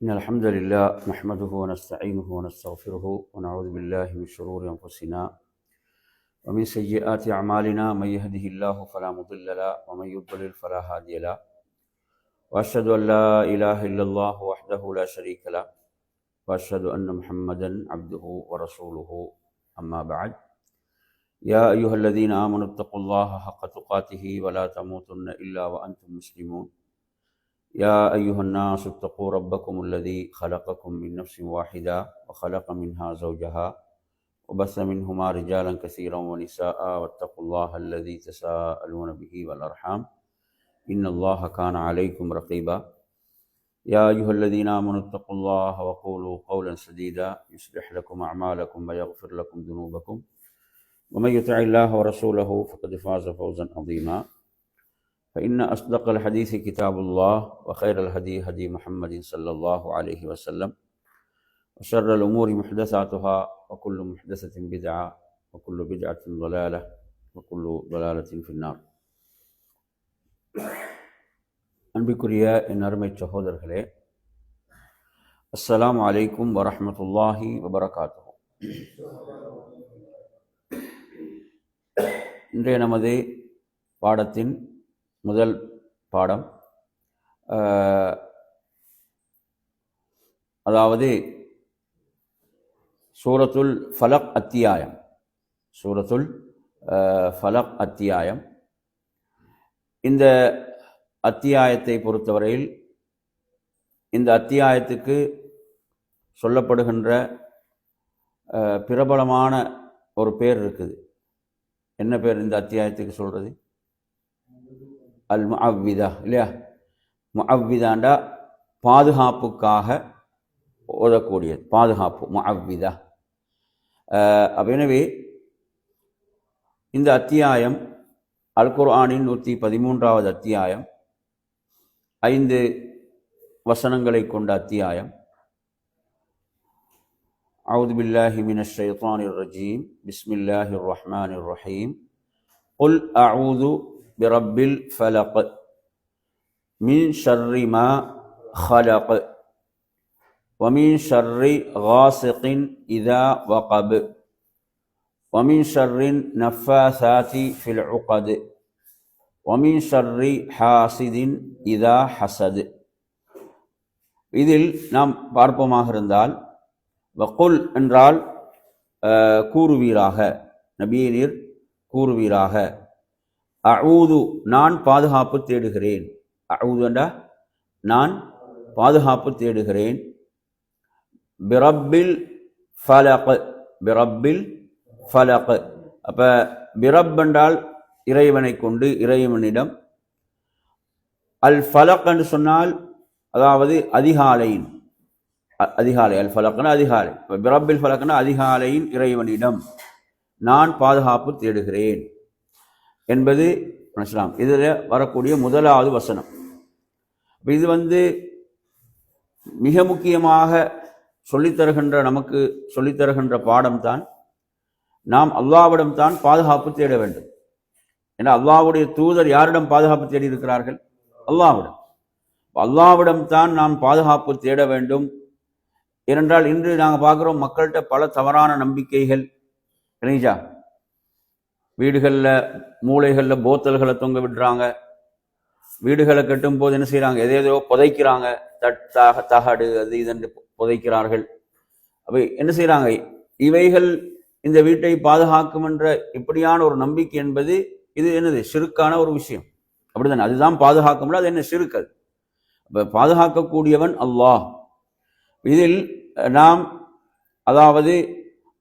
إن الحمد لله نحمده ونستعينه ونستغفره ونعوذ بالله من شرور أنفسنا ومن سيئات أعمالنا. من يهده الله فلا مضل له ومن يضلل فلا هادي له، وأشهد أن لا إله إلا الله وحده لا شريك له، وأشهد أن محمدا عبده ورسوله. أما بعد، يا أيها الذين آمنوا اتقوا الله حق تقاته ولا تموتن إلا وأنتم مسلمون. يا أيها الناس اتقوا ربكم الذي خلقكم من نفس واحدة وخلق منها زوجها وبث منهما رجالا كثيرا ونساء، واتقوا الله الذي تساءلون به والأرحام إن الله كان عليكم رقيبا. يا أيها الذين آمنوا اتقوا الله وقولوا قولا سديدا يصلح لكم أعمالكم ويغفر لكم ذنوبكم، ومن يطع الله ورسوله فقد فاز فوزا عظيما. فإن أصدق الحديث كتاب الله، وخير الهدي هدي محمد صلى الله عليه وسلم، وشر الأمور محدثاتها، وكل محدثة بدعة، وكل بدعة ضلالة، وكل ضلالة في النار. அன்பிற்குரிய என் அருமை சகோதரர்களே, அஸ்ஸலாமு அலைக்கும் வரஹ்மத்துல்லாஹி வபரகாத்துஹு. இன்றைய நமது பாடத்தின் முதல் பாடம், அதாவது சூரத்துல் ஃபலக் அத்தியாயம். சூரத்துல் ஃபலக் அத்தியாயம். இந்த அத்தியாயத்தை பொறுத்தவரையில் இந்த அத்தியாயத்துக்கு சொல்லப்படுகின்ற பிரபலமான ஒரு பேர் இருக்குது. என்ன பேர் இந்த அத்தியாயத்துக்கு சொல்கிறது? அல் முஅவ்விதா, இல்லையா? முஅவ்விதாண்டா பாதுகாப்புக்காக ஓதக்கூடியது, பாதுகாப்பு, முஅவ்விதா. எனவே இந்த அத்தியாயம் அல் குர்ஆனின் 113வது அத்தியாயம், 5 வசனங்களை கொண்ட அத்தியாயம். அஊது பில்லாஹி மினஷ் ஷைத்தானிர் ரஜீம். பிஸ்மில்லாஹிர் ரஹ்மானிர் ரஹீம். குல் அஊது பிரப்பில் ஃபலக் மின் ஷர்ரி மா خلق ومن شر غاسق إذا وقب ومن شر النفاثات في العقد ومن شر حاسد إذا حسد. இதில் நாம் பார்ப்போமாக இருந்தால், வகுல் என்றால் கூறுவீராக, நபியே நீர் கூறுவீராக. அஊது நான் பாதுகாப்பு தேடுகிறேன். அஊது என்றா நான் பாதுகாப்பு தேடுகிறேன். பிரப்பில் ஃபலக், பிரப்பில் ஃபலக். அப்ப பிரப் என்றால் இறைவனை கொண்டு, இறைவனிடம். அல் ஃபலக் என்று சொன்னால் அதாவது அதிகாலையின், அதிகாலை. அல் ஃபலக்னா அதிகாலை. பிரப்பில் ஃபலக்னா அதிகாலையின் இறைவனிடம் நான் பாதுகாப்பு தேடுகிறேன் என்பது இஸ்லாம். இதில் வரக்கூடிய முதலாவது வசனம். இது மிக முக்கியமாக சொல்லித்தருகின்ற, நமக்கு சொல்லித்தருகின்ற பாடம்தான். நாம் அல்லாஹ்விடம் தான் பாதுகாப்பு தேட வேண்டும். ஏன்னா அல்லாஹ்வுடைய தூதர் யாரிடம் பாதுகாப்பு தேடி இருக்கிறார்கள்? அல்லாஹ்விடம். அல்லாஹ்விடம் தான் நாம் பாதுகாப்பு தேட வேண்டும். ஏனென்றால் இன்று நாங்கள் பார்க்குறோம், மக்கள்கிட்ட பல தவறான நம்பிக்கைகள். இல்லைங்களா? வீடுகளில் மூளைகளில் போத்தல்களை தொங்க விடுறாங்க. வீடுகளை கட்டும் போது என்ன செய்யறாங்க? எதையோ புதைக்கிறாங்க. தகடு அது இதென்று புதைக்கிறார்கள். அப்ப என்ன செய்யறாங்க? இவைகள் இந்த வீட்டை பாதுகாக்கும் என்ற இப்படியான ஒரு நம்பிக்கை என்பது இது என்னது? ஷிர்க்கான ஒரு விஷயம். அப்படித்தானே? அதுதான் பாதுகாக்க முடியாது. அது என்ன? ஷிர்க். அது அப்ப பாதுகாக்கக்கூடியவன் அல்லாஹ். இதில் நாம் அதாவது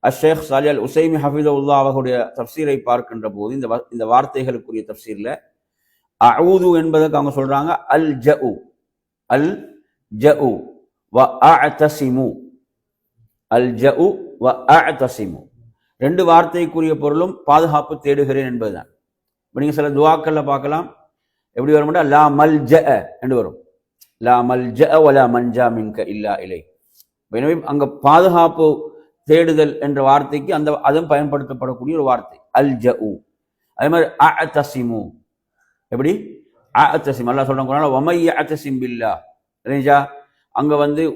அஷேக் சாலி அல் உசைமி ஹஃபிதஹுல்லாஹ் அவர்களுடைய தஃப்சீரை பார்க்கின்ற போது இந்த வார்த்தைகளுக்குரிய தஃப்சீர்ல அஊது என்பதற்கு அவங்க சொல்றாங்க அல் ஜஉ, அல் ஜஉ வ அஅதஸிமு, அல் ஜஉ வ அஅதஸிமு. 2 வார்த்தைக்குரிய பொருளும் பாதுகாப்பு தேடுகிறேன் என்பதுதான். இப்போ நீங்க சில துஆக்கள்ல பார்க்கலாம், எப்படி வரும்னா லா மல்ஜஅ என்று வரும். லா மல்ஜஅ வலா மன்ஜா மின்க இல்லா இலை. எனவே அங்க பாதுகாப்பு தேடுதல் என்ற வார்த்தைக்கு அதுவும் பயன்படுத்தப்படக்கூடிய ஒரு வார்த்தை அல் ஜஉ. அதே மாதிரி அஅதஸிமு. எப்படி? அஅதஸிம், அல்லாஹ் சொல்றாங்க வமை யஅதஸிம் பில்லாஹ். இல்லையா? அங்க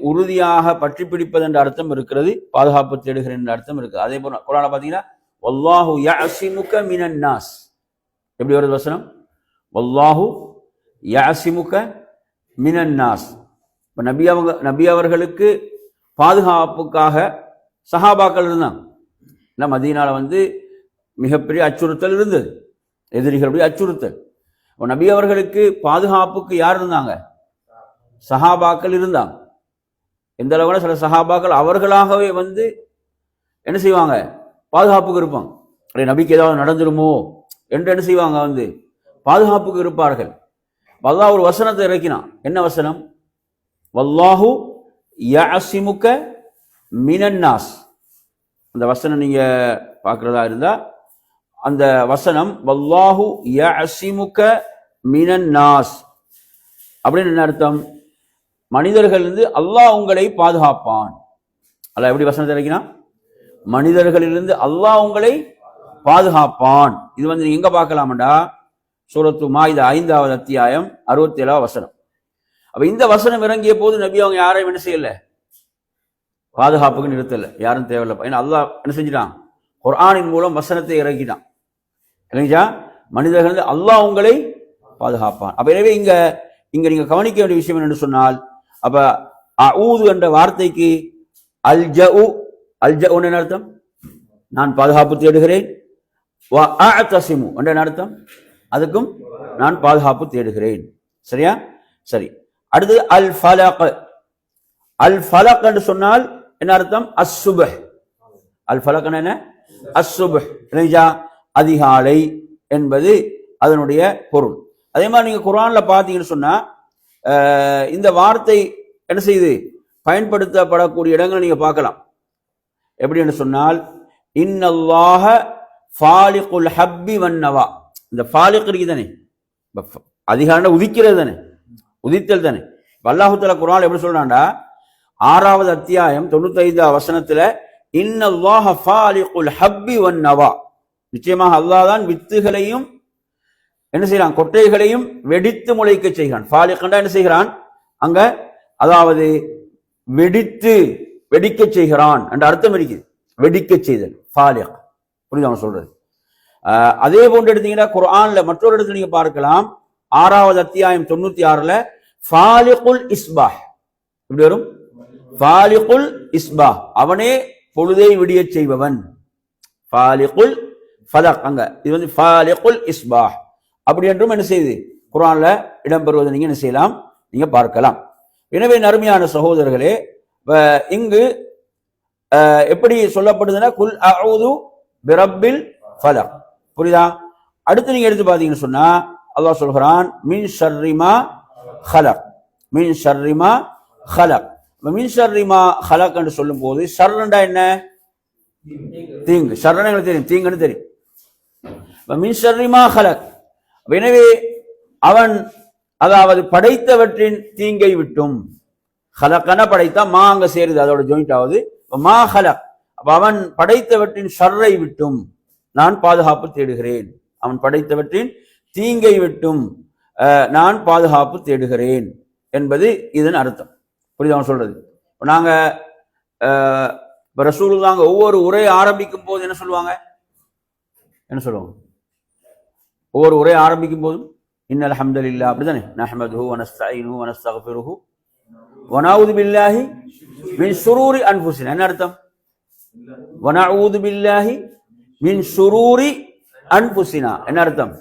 உறுதியாக பற்றி பிடிப்பது என்ற அர்த்தம் இருக்கிறது, பாதுகாப்பு தேடுகிற என்ற அர்த்தம் இருக்கு. அதே போல குர்ஆன்ல பாத்தீங்கன்னா வல்லாஹு யஅஸிமுக மினன் நாஸ், எப்படி வருது வசனம்? வல்லாஹு யஅஸிமுக மினன் நாஸ். நபி அவர்களுக்கு பாதுகாப்புக்காக சஹாபாக்கள் இருந்தாங்க. மதீனால மிகப்பெரிய அச்சுறுத்தல் இருந்தது, எதிரிகளுடைய அச்சுறுத்தல். நபி அவர்களுக்கு பாதுகாப்புக்கு யார் இருந்தாங்க? சஹாபாக்கள் இருந்தாங்க. எந்த அளவுக்கு சில சஹாபாக்கள் அவர்களாகவே என்ன செய்வாங்க? பாதுகாப்புக்கு இருப்பாங்க. நபிக்கு ஏதாவது நடந்துருமோ என்று என்ன செய்வாங்க? பாதுகாப்புக்கு இருப்பார்கள். அல்லாஹ் ஒரு வசனத்தை இறக்கினான். என்ன வசனம்? வல்லாஹு யஅஸிமுக மினன் நாஸ். அந்த வசனம் நீங்க பார்க்கிறதா இருந்தா அந்த வசனம் வல்லாஹு யஅஸிமுக மினன் நாஸ் அப்படின்னு என்ன அர்த்தம்? மனிதர்களிலிருந்து அல்லாஹ் உங்களை பாதுகாப்பான். அல்லாஹ் எப்படி வசனத்தை இறக்கினா? மனிதர்களிலிருந்து அல்லாஹ் உங்களை பாதுகாப்பான். இது நீங்க எங்க பார்க்கலாம்டா? சூரத்து மாயிதா 5வது அத்தியாயம் 67வது வசனம். அப்ப இந்த வசனம் இறங்கிய போது நபி அவங்க யாரையும் என்ன செய்யல? பாதுகாப்புக்கு நிறுத்தல, யாரும் தேவையில்லை. ஏன்னா அல்லாஹ் என்ன செஞ்சிட்டான்? குர்ஆனின் மூலம் வசனத்தை இறக்கிட்டான். இல்லைங்களா? மனிதர்கள் அல்லாஹ் உங்களை பாதுகாப்பான். அப்ப எனவே இங்க நீங்க கவனிக்க வேண்டிய விஷயம் என்னன்னு சொன்னால், அப்ப அஊது என்ற வார்த்தைக்கு அல்ஜஉ, அல்ஜஉ என்ன அர்த்தம்? நான் பாதுகாப்பு தேடுகிறேன். வ அஅதஸிமு என்ற அர்த்தம், அதுக்கும் நான் பாதுகாப்பு தேடுகிறேன். சரியா? சரி. அடுத்து அல் ஃபலக். அல் ஃபலக் என்று சொன்னால் என்ன அர்த்தம்? அஸ்ஸுபஹ். அல் ஃபலக் என்ன? அஸ்ஸுபஹ், அதிகாலை என்பது அதனுடைய பொருள். அதே மாதிரி நீங்க குர்ஆன்ல பாத்தீங்கன்னு சொன்னா இந்த வார்த்தை என்ன செய்யுது? பயன்படுத்தப்படக்கூடிய இடங்களை நீங்க பார்க்கலாம். எப்படி என்று சொன்னால் இன்னல்லாஹ ஃபாலிகுல் ஹப்பி வன்னவா. இந்த ஃபாலிக் இருக்குதானே, அதிகாலை உதிக்கிறது தானே, உதித்தல் தானே. அல்லாஹ் தஆலா குர்ஆன்ல எப்படி சொல்றான்டா? 6வது அத்தியாயம் 95வது வசனத்துல இன்னல்லாஹ ஃபாலிகுல் ஹப்பி வன்னவா, நிச்சயமாக அல்லாஹ் தான் வித்துகளையும் என்ன செய்யறான்? கொட்டைகளையும் வெடித்து முளைக்க செய்கிறான். ஃபாலிகண்டா என்ன செய்கிறான்? அங்க அதாவது வெடிக்க செய்கிறான் என்ற அர்த்தம் இருக்குது. வெடிக்க செய்தல் ஃபாலிக். புரியுதா சொல்றது? அதே போன்று எடுத்தீங்கன்னா குர்ஆன்ல மற்றொரு இடத்துல நீங்க பார்க்கலாம். 6வது அத்தியாயம் 96ல ஃபாலிகுல் இஸ்பாஹ் எப்படி வரும்? ஃபாலிகுல் இஸ்பாஹ், அவனே பொழுதை விடிய செய்பவன். ஃபாலிகுல் ஃபலக், அங்க இது ஃபாலிகுல் இஸ்பாஹ் அப்படி என்றும் என்ன செய்யுது? குர்ஆன்ல இடம்பெறுவதை நீங்க என்ன செய்யலாம்? நீங்க பார்க்கலாம். எனவே நறுமையான சகோதரர்களே, இங்கு எப்படி சொல்லப்படுதுன்னா குல் அஊது பிரப்பில் ஃபலக். புரியுதா? அடுத்து நீங்க எடுத்து பாத்தீங்கன்னு சொன்னா அல்லாஹ் சொல்கிறான் மின் ஷர்ரி மா ஹலக், மின் ஷர்ரி மா ஹலக். மின் ஷர்ரி மா ஹலக் என்று சொல்லும் போது ஷர்ரண்டா என்ன? தீங்கு. ஷர்ரன் எங்களுக்கு தெரியும், தீங்குன்னு தெரியும். மின் ஷர்ரி மா ஹலக், எனவே அவன் அதாவது படைத்தவற்றின் தீங்கை விட்டும். ஹலக்கன படைத்தா மா அங்க சேருது, அதோட ஜாயிண்ட் ஆகுது. மா ஹலக், அவன் படைத்தவற்றின் ஷர்ரை விட்டும் நான் பாதுகாப்பு தேடுகிறேன். அவன் படைத்தவற்றின் தீங்கை விட்டும் நான் பாதுகாப்பு தேடுகிறேன் என்பது இதன் அர்த்தம். புரியுது அவன் சொல்றது? நாங்க ரசூலுல்லாஹ் ஒவ்வொரு உரை ஆரம்பிக்கும் போது என்ன சொல்லுவாங்க? என்ன சொல்லுவாங்க? ஒவ்வொரு உரை ஆரம்பிக்கும் போதும் இன்னல் ஹம்தலில்லாஹ் அப்படிதானே, நஹ்மதுஹு வ நஸ்தஈனுஹு வ நஸ்தக்ஃபிருஹு வ நஊது பில்லாஹி மின் ஷுரூரி அன்ஃபுஸினா. என்ன அர்த்தம்? வ நஊது பில்லாஹி மின் ஷுரூரி அன்ஃபுஸினா என்ன அர்த்தம்?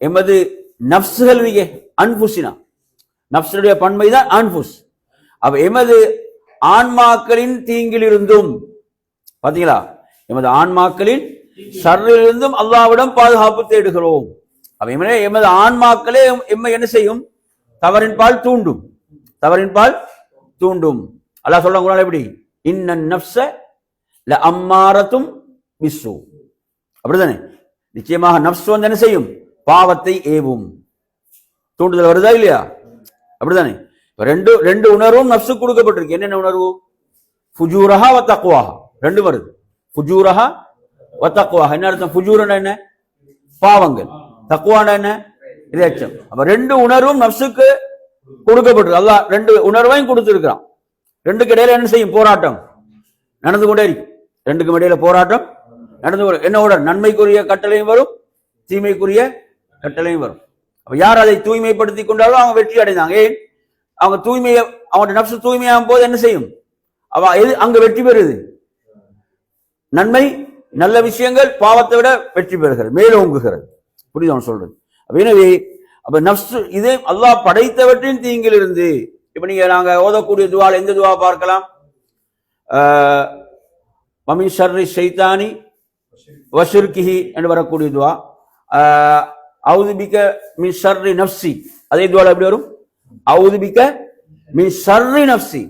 எமது நஃப்ஸ்கள் மிக அன்ஃபுஸினா, நஃப்ஸுடைய பன்மை தான் அன்ஃபுஸ். அப்ப எமது ஆன்மாக்களின் தீங்கிலிருந்தும், பாத்தீங்களா, எமது ஆன்மாக்களின் ஷர்ரிலிருந்தும் அல்லாஹ்விடம் பாதுகாப்பு தேடுகிறோம். அப்ப எமது ஆன்மாக்களே எம்மை என்ன செய்யும்? தவறின் பால் தூண்டும், தவறின் பால் தூண்டும். அல்லாஹ் சொல்றாங்க எப்படி? இன்னன் நஃப்ஸ லஅம்மாரத்தும் பிஸ்ஸூ, அப்படிதானே? நிச்சயமாக நஃப்ஸ் என்ன செய்யும்? பாவத்தை ஏவும். தூண்டுதல் வருதா இல்லையா? அப்படிதானே? ரெண்டு உணர்வும் நஃப்ஸுக்கு கொடுக்கப்பட்டிருக்கு. என்னென்ன உணர்வு? ஃபுஜூரஹா வ தக்வாஹா, ரெண்டு வருது. ஃபுஜூரஹா வ தக்வாஹா. என்ன அர்த்தம்? ஃபுஜூரனா என்ன? பாவங்கள். தக்வானா என்ன? இரையச்சம். அப்ப ரெண்டு உணர்வும் நஃப்ஸுக்கு கொடுக்கப்பட்டிருக்கு. அல்லாஹ் ரெண்டு உணர்வையும் கொடுத்திருக்கிறான். ரெண்டுக்கு இடையில என்ன செய்யும்? போராட்டம் நடந்து கொண்டே இருக்கும். ரெண்டுக்கும் இடையில போராட்டம் நடந்து கொண்டு என்ன உடல் நன்மைக்குரிய கட்டளையும் வரும், தீமைக்குரிய கட்டளையும் வரும். அப்ப யார் அதை தூய்மைப்படுத்தி கொண்டாலும் அவங்க வெற்றி அடைந்தாங்க. ஏன்? அவங்க தூய்மையை அவங்க நப்சு தூய்மையாகும் போது என்ன செய்யும்? அவ எது அங்க வெற்றி பெறுது? நன்மை, நல்ல விஷயங்கள் பாவத்தை விட வெற்றி பெறுகிறது, மேலோங்குகிறது. புரியுது அவன் சொல்றது. எனவே அப்ப நப்சு இதே அல்லாஹ் படைத்தவற்றின் தீங்கில் இருந்து இப்ப நீங்க நாங்க ஓதக்கூடிய துவால எந்த துவா பார்க்கலாம்? வமின் ஷர்ரி ஷைத்தானி வஷிர்கிஹி என்று வரக்கூடிய துவா. அவுது பிக மின் ஷர்ரி நஃப்ஸி, அதே துவால எப்படி வரும்? அவுது பிக மின் ஷர்ரி நஃப்ஸி,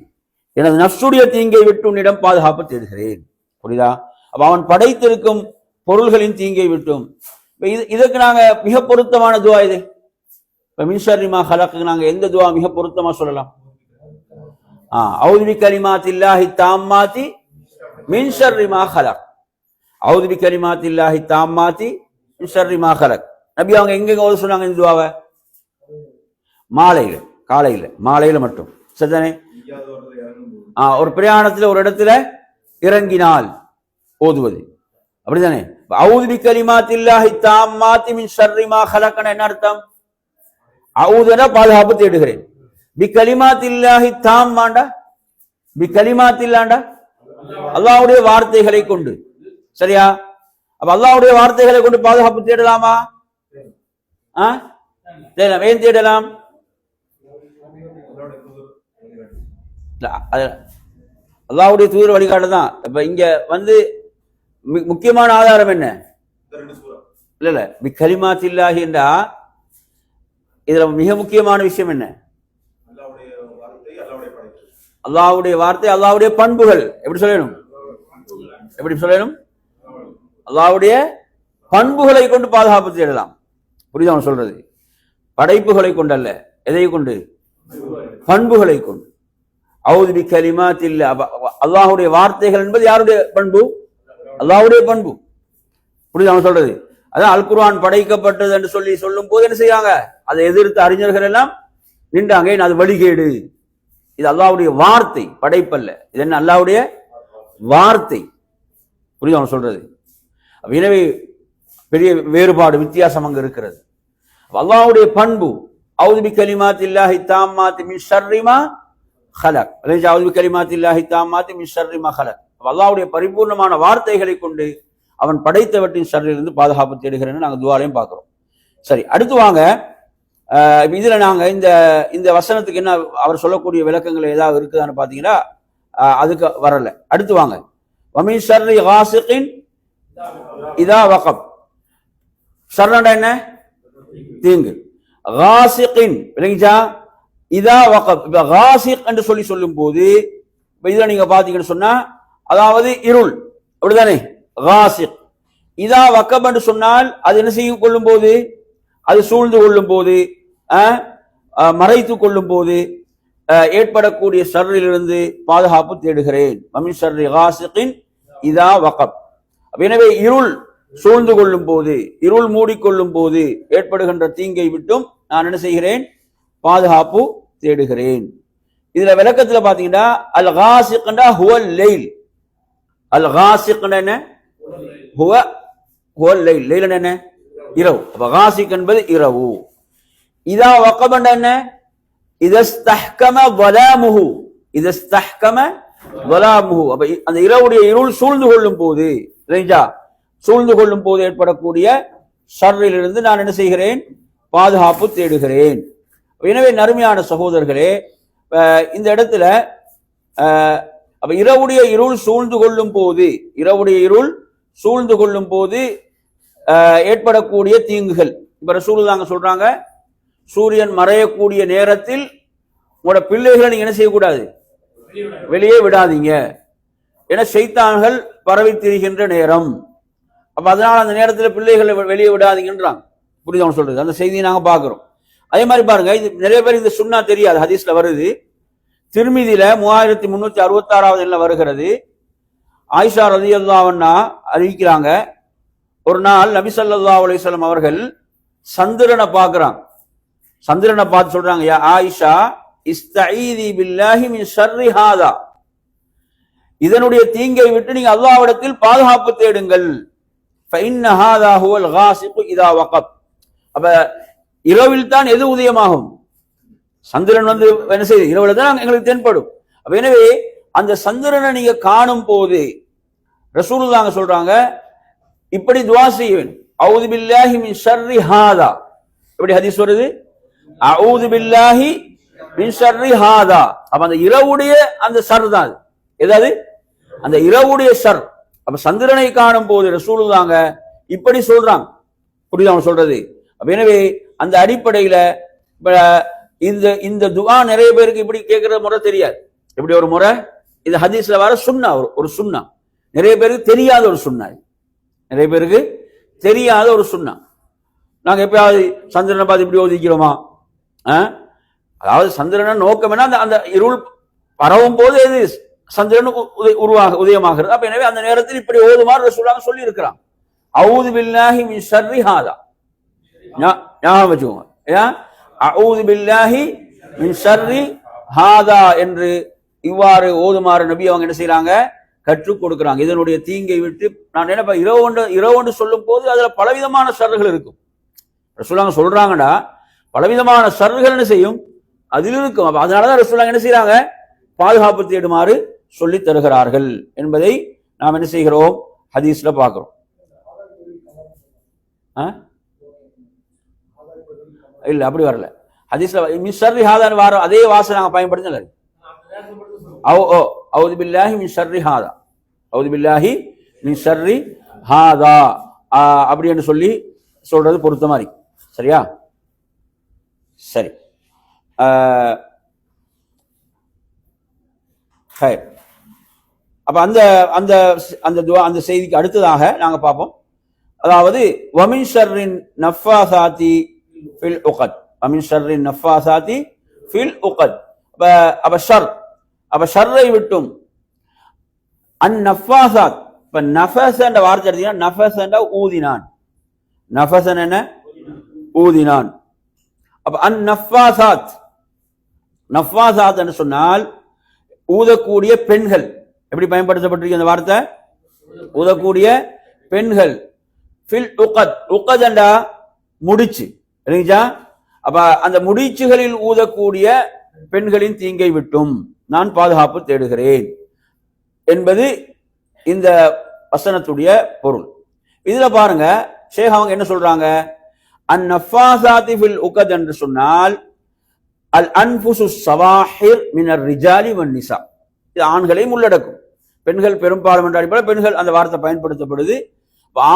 எனது நஃப்ஸுடைய தீங்கை விட்டு உன்னிடம் பாதுகாப்பு தேடுகிறேன். புரியுதா? அப்ப அவன் படைத்திருக்கும் பொருள்களின் தீங்கை விட்டும். இதுக்கு நாங்க மிக பொருத்தமான துவா இது. மின் ஷர்ரி மா ஹலக்கு நாங்க எந்த துவா மிக பொருத்தமா சொல்லலாம்? அவுது பி கலிமாத்தில்லாஹி தாம்மாத்தி மின் ஷர்ரி மா ஹலக். அவுது பி கலிமாத்தில்லாஹி தாம்மாத்தி மின் ஷர்ரி மா ஹலக். நபி அவங்க எங்க ஓத சொன்னாங்க இந்த துவாவை? மாலையில, காலையில, மாலையில மட்டும். சரிதானே? ஒரு பிரயாணத்துல ஒரு இடத்துல இறங்கினால் ஓதுவது, அப்படித்தானே? அவுது பி கலிமாத்தில்லாஹி தாம்மாத்தி மின் ஷர்ரி மா ஹலக்னா என்ன அர்த்தம்? அவுதுனா பாதுகாப்பு தேடுகிறேன். பி கலிமாத்தில்லாஹி தாம்மாண்டா, பி கலிமாத்தில்லாண்டா அல்லாஹ்வுடைய வார்த்தைகளை கொண்டு. சரியா? அப்ப அல்லாஹ்வுடைய வார்த்தைகளை கொண்டு பாதுகாப்பு தேடலாமா? தேடலாம். ஏன் தேடலாம்? அல்லாஹ்வுடைய தூதர் வழிகாட்டு தான். இப்ப இங்க வந்து முக்கியமான ஆதாரம் என்ன? இல்ல பி கலிமாத்தில்லாஹி என்றா இதுல மிக முக்கியமான விஷயம் என்ன? அல்லாஹ்வுடைய வார்த்தை, அல்லாஹ்வுடைய பண்புகள். எப்படி சொல்லணும்? எப்படி சொல்லணும்? அல்லாஹ்வுடைய பண்புகளை கொண்டு பாதுகாப்பு தேடலாம். புரியுதா அவன் சொல்றது? படைப்புகளை கொண்டு அல்ல. எதை கொண்டு? பண்புகளை கொண்டு. அவுது பி கலிமாத்தில்லா, அல்லாஹ்வுடைய வார்த்தைகள் என்பது யாருடைய பண்பு? அல்லாஹ்வுடைய பண்பு. புரியுதா அவன் சொல்றது? அதான் அல் குர்ஆன் படைக்கப்பட்டது என்று சொல்லி சொல்லும் போது என்ன செய்யாங்க? அதை எதிர்த்து அறிஞர்கள் எல்லாம் நின்றாங்க. அது வழிகேடு. இது அல்லாஹ்வுடைய வார்த்தை, படைப்பல்ல. இது என்ன? அல்லாஹ்வுடைய வார்த்தை. புரியுதா அவன் சொல்றது? எனவே பெரிய வேறுபாடு, வித்தியாசம் அங்க இருக்கிறது. அல்லாஹ்வுடைய பண்பு அவுது பி கலிமாத்தில்லாஹி தாம்மாத்தி மின் ஷர்ரி மா ஹலக். அவுது பி கலிமாத்தில்லாஹி தாம்மாத்தி மின் ஷர்ரி மா ஹலக். அல்லாஹ்வுடைய பரிபூர்ணமான வார்த்தைகளை கொண்டு அவன் படைத்தவற்றின் ஷர்ரிலிருந்து பாதுகாப்பு தேடுகிறேன்னு நாங்கள் துவாலையும் பார்க்கிறோம். சரி, அடுத்து வாங்க. இதுல நாங்க இந்த வசனத்துக்கு என்ன அவர் சொல்லக்கூடிய விளக்கங்கள் ஏதாவது இருக்குதான்னு பாத்தீங்கன்னா அதுக்கு வரல. அடுத்து வாங்க. வமின் ஷர்ரி காசிகின் இதா வகப். ஷர்ரண்டா என்ன? தீங்கு. காசிகின் விளங்கிச்சா? இதா வகப். இப்ப காசிக் என்று சொல்லும் போது இப்ப இதுல நீங்க பாத்தீங்கன்னு சொன்னா அதாவது இருள், அப்படிதானே? காசிக். இதா வகப் என்று சொன்னால் அது என்ன செய்யும் கொள்ளும் போது? அது சூழ்ந்து கொள்ளும் போது, மறைத்து கொள்ளும் போது ஏற்படக்கூடிய ஷர்ரிலிருந்து பாதுகாப்பு தேடுகிறேன். வமின் ஷர்ரி காசிகின் இதா வகப். எனவே இருள் சூழ்ந்து கொள்ளும் போது, இருள் மூடிக்கொள்ளும் போது ஏற்படுகின்ற தீங்கை விட்டும் நான் என்ன செய்கிறேன்? பாதுகாப்பு தேடுகிறேன். இதுல விளக்கத்துல பாத்தீங்கன்னா அல் காசிக்னா ஹுவல் லைல். அல் காசிக்னா என்ன? ஹுவல் லைல். லைல் என்ன? இரவு. அப்ப காசிக் என்பது இரவு. இதா வகப் என்ன? இதஸ்தஹ்கம வலாமுஹு. இதஸ்தஹ்கம வலாமுஹு. அப்ப அந்த இரவுடைய இருள் சூழ்ந்து கொள்ளும் போது, இல்லையா? சூழ்ந்து கொள்ளும் போது ஏற்படக்கூடிய ஷர்ரிலிருந்து நான் என்ன செய்கிறேன்? பாதுகாப்பு தேடுகிறேன். எனவே நறுமையான சகோதரர்களே, இந்த இடத்துல அப்ப இரவுடைய இருள் சூழ்ந்து கொள்ளும் போது, இரவுடைய இருள் சூழ்ந்து கொள்ளும் போது ஏற்படக்கூடிய தீங்குகள். இப்ப ரசூலுல்லாஹ் சொல்றாங்க, சூரியன் மறையக்கூடிய நேரத்தில் உங்களோட பிள்ளைகளை நீங்க என்ன செய்யக்கூடாது? வெளியே விடாதீங்க. ஏன்னா ஷைத்தான்கள் பரவி திரிகின்ற நேரம். அப்ப அதனால அந்த நேரத்தில் பிள்ளைகளை வெளியே விடாதீங்கன்றாங்க. புரியுது அவன் சொல்றது? அந்த செய்தியை நாங்க பாக்குறோம். அதே மாதிரி பாருங்க, இது நிறைய பேர் இந்த சுன்னா தெரியாது. ஹதீஸ்ல வருது, திருமிதியில 3366வது எண்ணில் வருகிறது. ஆயிஷா ரலியல்லாஹு அன்ஹா அறிவிக்கிறாங்க, ஒரு நாள் நபி ஸல்லல்லாஹு அலைஹி வஸல்லம் அவர்கள் சந்திரனை பார்க்கிறாங்க. சந்திரனை பார்த்து சொல்றாங்க, யா ஆயிஷா இஸ்தஈதி பில்லாஹி மின் ஷர்ரி ஹாதா, இதனுடைய தீங்கை விட்டு நீங்க அல்லாஹ்விடத்தில் பாதுகாப்பு தேடுங்கள். ஃபஇன்ன ஹாதா ஹுவல் காஸிகு இதா வகப். அப்ப இரவில் தான் எது உதயமாகும்? சந்திரன் வந்து என்ன செய்யுது? இரவுல தான் எங்களுக்கு தென்படும். அப்ப எனவே அந்த சந்திரனை நீங்க காணும் போது ரசூலுல்லாஹ் சொல்றாங்க, இப்படி துஆ செய்வேன், அஊது பில்லாஹி மின் ஷர்ரி ஹாதா. எப்படி ஹதீஸ் வருது? அஊது பில்லாஹி மின் ஷர்ரி ஹாதா. அப்ப அந்த இரவுடைய அந்த ஷர் தான் எதாவது அந்த இரவுடைய ஷர். அப்ப சந்திரனை காணும் போது ரசூலுல்லாஹ் இப்படி சொல்றாங்க. புரியுது அவங்க சொல்றது? அப்ப எனவே அந்த அடிப்படையில இந்த இந்த துஆ நிறைய பேருக்கு இப்படி கேட்கிற முறை தெரியாது. எப்படி ஒரு முறை? இது ஹதீஸ்ல வர சுன்னா, ஒரு சுன்னா, நிறைய பேருக்கு தெரியாத ஒரு சுன்னா, நிறைய பேருக்கு தெரியாத ஒரு சுன்னா. நாங்க எப்பயாவது சந்திரனை பார்த்து இப்படி ஒதுக்கிறோமா? அதாவது சந்திரனை நோக்கம் என்ன? அந்த இருள் பரவும் போது எது சந்திரன் உதயமாகிறது. அப்ப எனவே அந்த நேரத்தில் இப்படி ஓதுமாறு ரசூலுல்லாஹ் சொல்லி இருக்கிறான். அஊது பில்லாஹி மின் ஷர்ரி ஹாதா. ஞாபகம் வச்சுக்கோங்க. அஊது பில்லாஹி மின் ஷர்ரி ஹாதா என்று இவ்வாறு ஓதுமாறு நபி அவங்க என்ன செய்யறாங்க? கற்றுக் கொடுக்கிறாங்க. இதனுடைய தீங்கை விட்டு நான் என்ன இரவு சொல்லும் போது அதுல பலவிதமான ஷர்றுகள் இருக்கும். ரசூலுல்லாஹ் சொல்றாங்கடா, பலவிதமான ஷர்றுகள் என்ன செய்யும்? அதில் இருக்கும். அதனாலதான் ரசூலுல்லாஹ் என்ன செய்யறாங்க? பாதுகாப்பு தேடுமாறு சொல்லி தருகிறார்கள் என்பதை நாம் என்ன செய்கிறோம்? ஹதீஸ்ல பார்க்கிறோம். இல்ல அப்படி வரல. ஹதீஸ்ல மின் ஷர்ரி ஹாதா வார அதே வாசனை நாங்க பயன்படுத்தல. அஊது பில்லாஹி மின் ஷர்ரி ஹாதா, அஊது பில்லாஹி மின் ஷர்ரி ஹாதா அப்படி என்று சொல்லி சொல்றது பொருத்தமா இருக்கு. சரியா? சரி. அப்ப அந்த அந்த அந்த துஆ அந்த செய்திக்கு அடுத்ததாக நாங்க பார்ப்போம். அதாவது வமின் ஷர்ரின் நஃபாசாதி ஃபில் உகத், வமின் ஷர்ரின் நஃபாசாதி ஃபில் உகத். அப்ப ஷர்ரை விட்டும் அந்நஃபாசாத். இப்ப நஃபஸ் என்ற வார்த்தை எடுத்தீங்கன்னா நஃபஸ் என்ற ஊதினான், நஃபஸ் என்ன? ஊதினான். அப்ப அந்நஃபாசாத், நஃபாசாத் என்று சொன்னால் ஊதக்கூடிய பெண்கள். எப்படி பயன்படுத்தப்பட்டிருக்கு அந்த வார்த்தை? ஊதக்கூடிய பெண்கள். ஃபில் உகத், உகத் என்றா முடிச்சு. அப்ப அந்த முடிச்சுகளில் ஊதக்கூடிய பெண்களின் தீங்கை விட்டும் நான் பாதுகாப்பு தேடுகிறேன் என்பது இந்த வசனத்துடைய பொருள். இதுல பாருங்க, ஷேக் அவங்க என்ன சொல்றாங்க? அந்நஃபாசாதி ஃபில் உகத் என்று சொன்னால் அல் அன்ஃபுசு ஸவாஹிர் மினர் ரிஜாலி வன் நிசா, இது ஆண்களையும் உள்ளடக்கும். பெண்கள் பெரும்பாலும் என்ற அடிப்படையில் பெண்கள் அந்த வார்த்தை பயன்படுத்தப்படுது.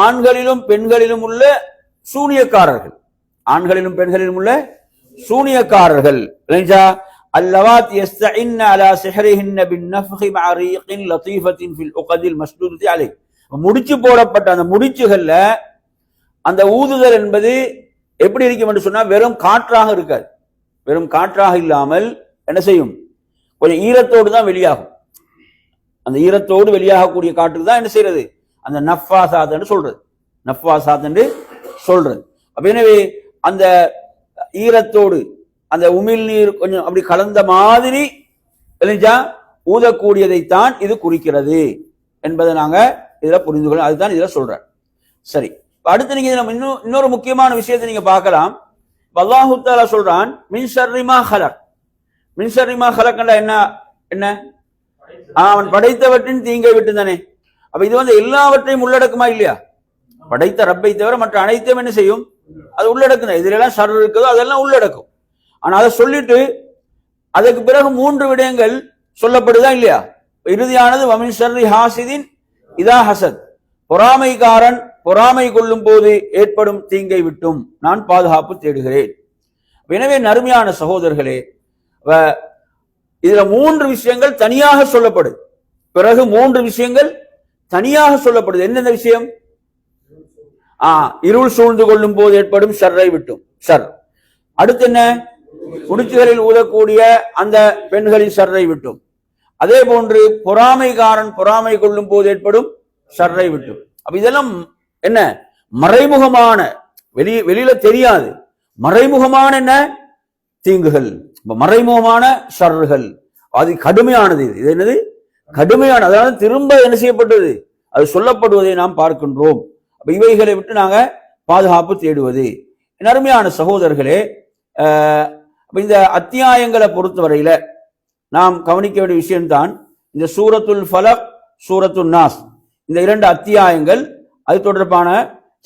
ஆண்களிலும் பெண்களிலும் உள்ள சூனியக்காரர்கள், ஆண்களிலும் பெண்களிலும் உள்ள சூனியக்காரர்கள் அல்லவாத் யஸ்தஇன்ன அலா சிஹ்ரிஹின்ன பின்னஃப்ஹி மஅ ரீகின் லதீஃபத்தின் ஃபில் உகதில் மஸ்தூதத்தி அலை. முடிச்சு போடப்பட்ட அந்த முடிச்சுகள்ல அந்த ஊதுதல் என்பது எப்படி இருக்கும் என்று சொன்னா வெறும் காற்றாக இருக்காது. வெறும் காற்றாக இல்லாமல் என்ன செய்யும்? கொஞ்சம் ஈரத்தோடு தான் வெளியாகும். அந்த ஈரத்தோடு வெளியாகக்கூடிய காற்றுக்கு தான் என்ன செய்யறது? அந்த நஃபாசாத் என்று சொல்றது, நஃபாசாத் என்று சொல்றது. அப்ப எனவே அந்த ஈரத்தோடு அந்த உமிழ் நீர் கொஞ்சம் அப்படி கலந்த மாதிரி ஊதக்கூடியதைத்தான் இது குறிக்கிறது என்பதை நாங்க இதுல புரிந்து கொள்ள, அதுதான் இதுல சொல்ற. சரி, அடுத்து நீங்க இன்னொரு முக்கியமான விஷயத்தை நீங்க பார்க்கலாம். அல்லாஹு தஆலா சொல்றான் மின் ஷர்ரி மா ஹலக். மின் ஷர்ரி மா ஹலக் என்ன? என்ன? அவன் படைத்தவற்றின் தீங்கை விட்டு தானே. அப்ப இது வந்து எல்லாவற்றையும் உள்ளடக்குமா இல்லையா? படைத்த ரப்பை தவிர மற்ற அனைத்தையும் என்ன செய்யும்? அது உள்ளடக்கும். இதுல எல்லாம் ஷர் இருக்குதோ அதெல்லாம் உள்ளடக்கும். ஆனா அதை சொல்லிட்டு அதுக்கு பிறகு 3 விடயங்கள் சொல்லப்படுதா இல்லையா? இறுதியானது வமின் ஷர்ரி ஹாசிதின் இதா ஹசத், பொறாமைக்காரன் பொறாமை கொள்ளும் போது ஏற்படும் தீங்கை விட்டும் நான் பாதுகாப்பு தேடுகிறேன். எனவே நறுமையான சகோதரர்களே, இதுல 3 விஷயங்கள் தனியாக சொல்லப்படுது. பிறகு 3 விஷயங்கள் தனியாக சொல்லப்படுது. எந்தெந்த விஷயம்? இருள் சூழ்ந்து கொள்ளும் போது ஏற்படும் ஷர்ரை விட்டும் ஷர். அடுத்து என்ன? முடிச்சுகளில் ஊதக்கூடிய அந்த பெண்களின் ஷர்ரை விட்டும். அதே போன்று பொறாமைக்காரன் பொறாமை கொள்ளும் போது ஏற்படும் ஷர்ரை விட்டும். அப்ப இதெல்லாம் என்ன? மறைமுகமான, வெளியில தெரியாது, மறைமுகமான என்ன தீங்குகள், மறைமுகமான ஷர்றுகள், அது கடுமையானது. இது என்னது? கடுமையான, அதாவது திரும்ப என்ன செய்யப்பட்டது, அது சொல்லப்படுவதை நாம் பார்க்கின்றோம். அப்ப இவைகளை விட்டு நாங்க பாதுகாப்பு தேடுவது. அருமையான சகோதரர்களே, இந்த அத்தியாயங்களை பொறுத்தவரையில நாம் கவனிக்க வேண்டிய விஷயம்தான் இந்த சூரத்துல் ஃபலக், சூரத்துல் நாஸ், இந்த 2 அத்தியாயங்கள். அது தொடர்பான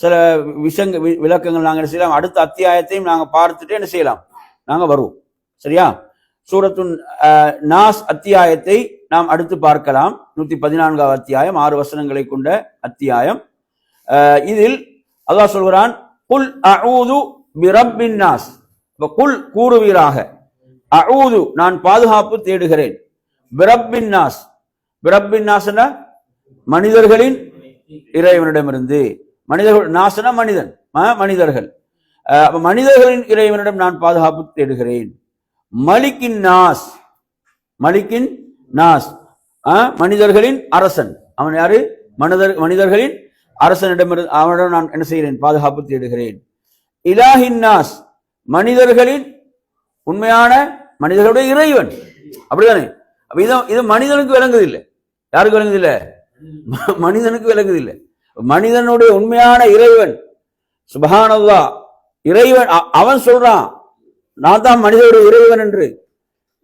சில விஷயங்கள், விளக்கங்கள் நாங்கள் என்ன செய்யலாம், அடுத்த அத்தியாயத்தையும் நாங்கள் பார்த்துட்டு என்ன செய்யலாம், நாங்கள் வருவோம். சரியா? சூரத்துன் நாஸ் அத்தியாயத்தை நாம் அடுத்து பார்க்கலாம். 114வது அத்தியாயம், 6 வசனங்களை கொண்ட அத்தியாயம். இதில் அல்லாஹ் சொல்கிறான், குல் அஊது பிரப்பின் நாஸ். குல் கூறுவீராக, அஊது நான் பாதுகாப்பு தேடுகிறேன், பிரப்பின் நாஸ். பிரப்பின் நாஸ்னா மனிதர்களின் இறைவனிடமிருந்து. மனிதர்கள், நாசனா மனிதன், மனிதர்கள். மனிதர்களின் இறைவனிடம் நான் பாதுகாப்பு தேடுகிறேன். மலிக்கின் நாஸ், மலிக்கின் நாஸ், மனிதர்களின் அரசன். அவன் யாரு? மனிதர்களின் அரசனிடமிருந்து அவனிடம் நான் என்ன செய்கிறேன், பாதுகாப்பு தேடுகிறேன். இலாஹின் நாஸ், மனிதர்களின் உண்மையான, மனிதர்களுடைய இறைவன். அப்படிதானே? இது மனிதனுக்கு விளங்குது இல்லை. யாருக்கு விளங்குது இல்லை? மனிதனுக்கு விளங்குது இல்லை. மனிதனுடைய உண்மையான இறைவன் சுப்ஹானல்லாஹ், இறைவன் அவன் சொல்றான், நான் தான் மனிதனுடைய இறைவன் என்று.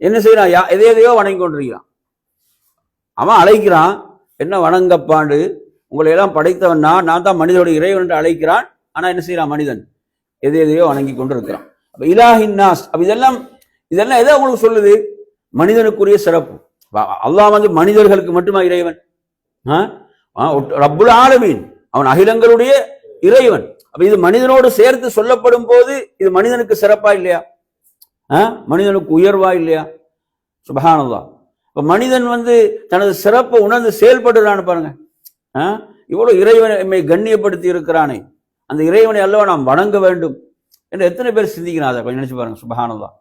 என்ன செய்யறான்? எதையோ வணங்கி கொண்டிருக்கிறான். அவன் அழைக்கிறான், என்ன வணங்கப்பாண்டு, உங்களை எல்லாம் படைத்தவன் நான் தான் மனிதனுடைய இறைவன் என்று அழைக்கிறான். ஆனா என்ன செய்யறான்? மனிதன் எதையோ வணங்கி கொண்டு இருக்கிறான். அப்ப இலாஹின் நாஸ், அப்ப இதெல்லாம் எதை உங்களுக்கு சொல்லுது? மனிதனுக்குரிய சிறப்பு. அல்லாஹ் மனிதர்களுக்கு மட்டுமா இறைவன்? ரப்புல் ஆலமீன், அவன் அகிலங்களுடைய இறைவன். அப்ப இது மனிதனோடு சேர்த்து சொல்லப்படும் போது இது மனிதனுக்கு சிறப்பா இல்லையா? மனிதனுக்கு உயர்வா இல்லையா? சுப்ஹானல்லாஹ். இப்ப மனிதன் தனது சிறப்பை உணர்ந்து செயல்படுறான்னு பாருங்க. இவ்வளவு இறைவனை எம்மை கண்ணியப்படுத்தி இருக்கிறானே, அந்த இறைவனை அல்லவா நாம் வணங்க வேண்டும் என்று எத்தனை பேர் சிந்திக்கிறான்? அதை கொஞ்சம் நினைச்சு பாருங்க. சுப்ஹானல்லாஹ்.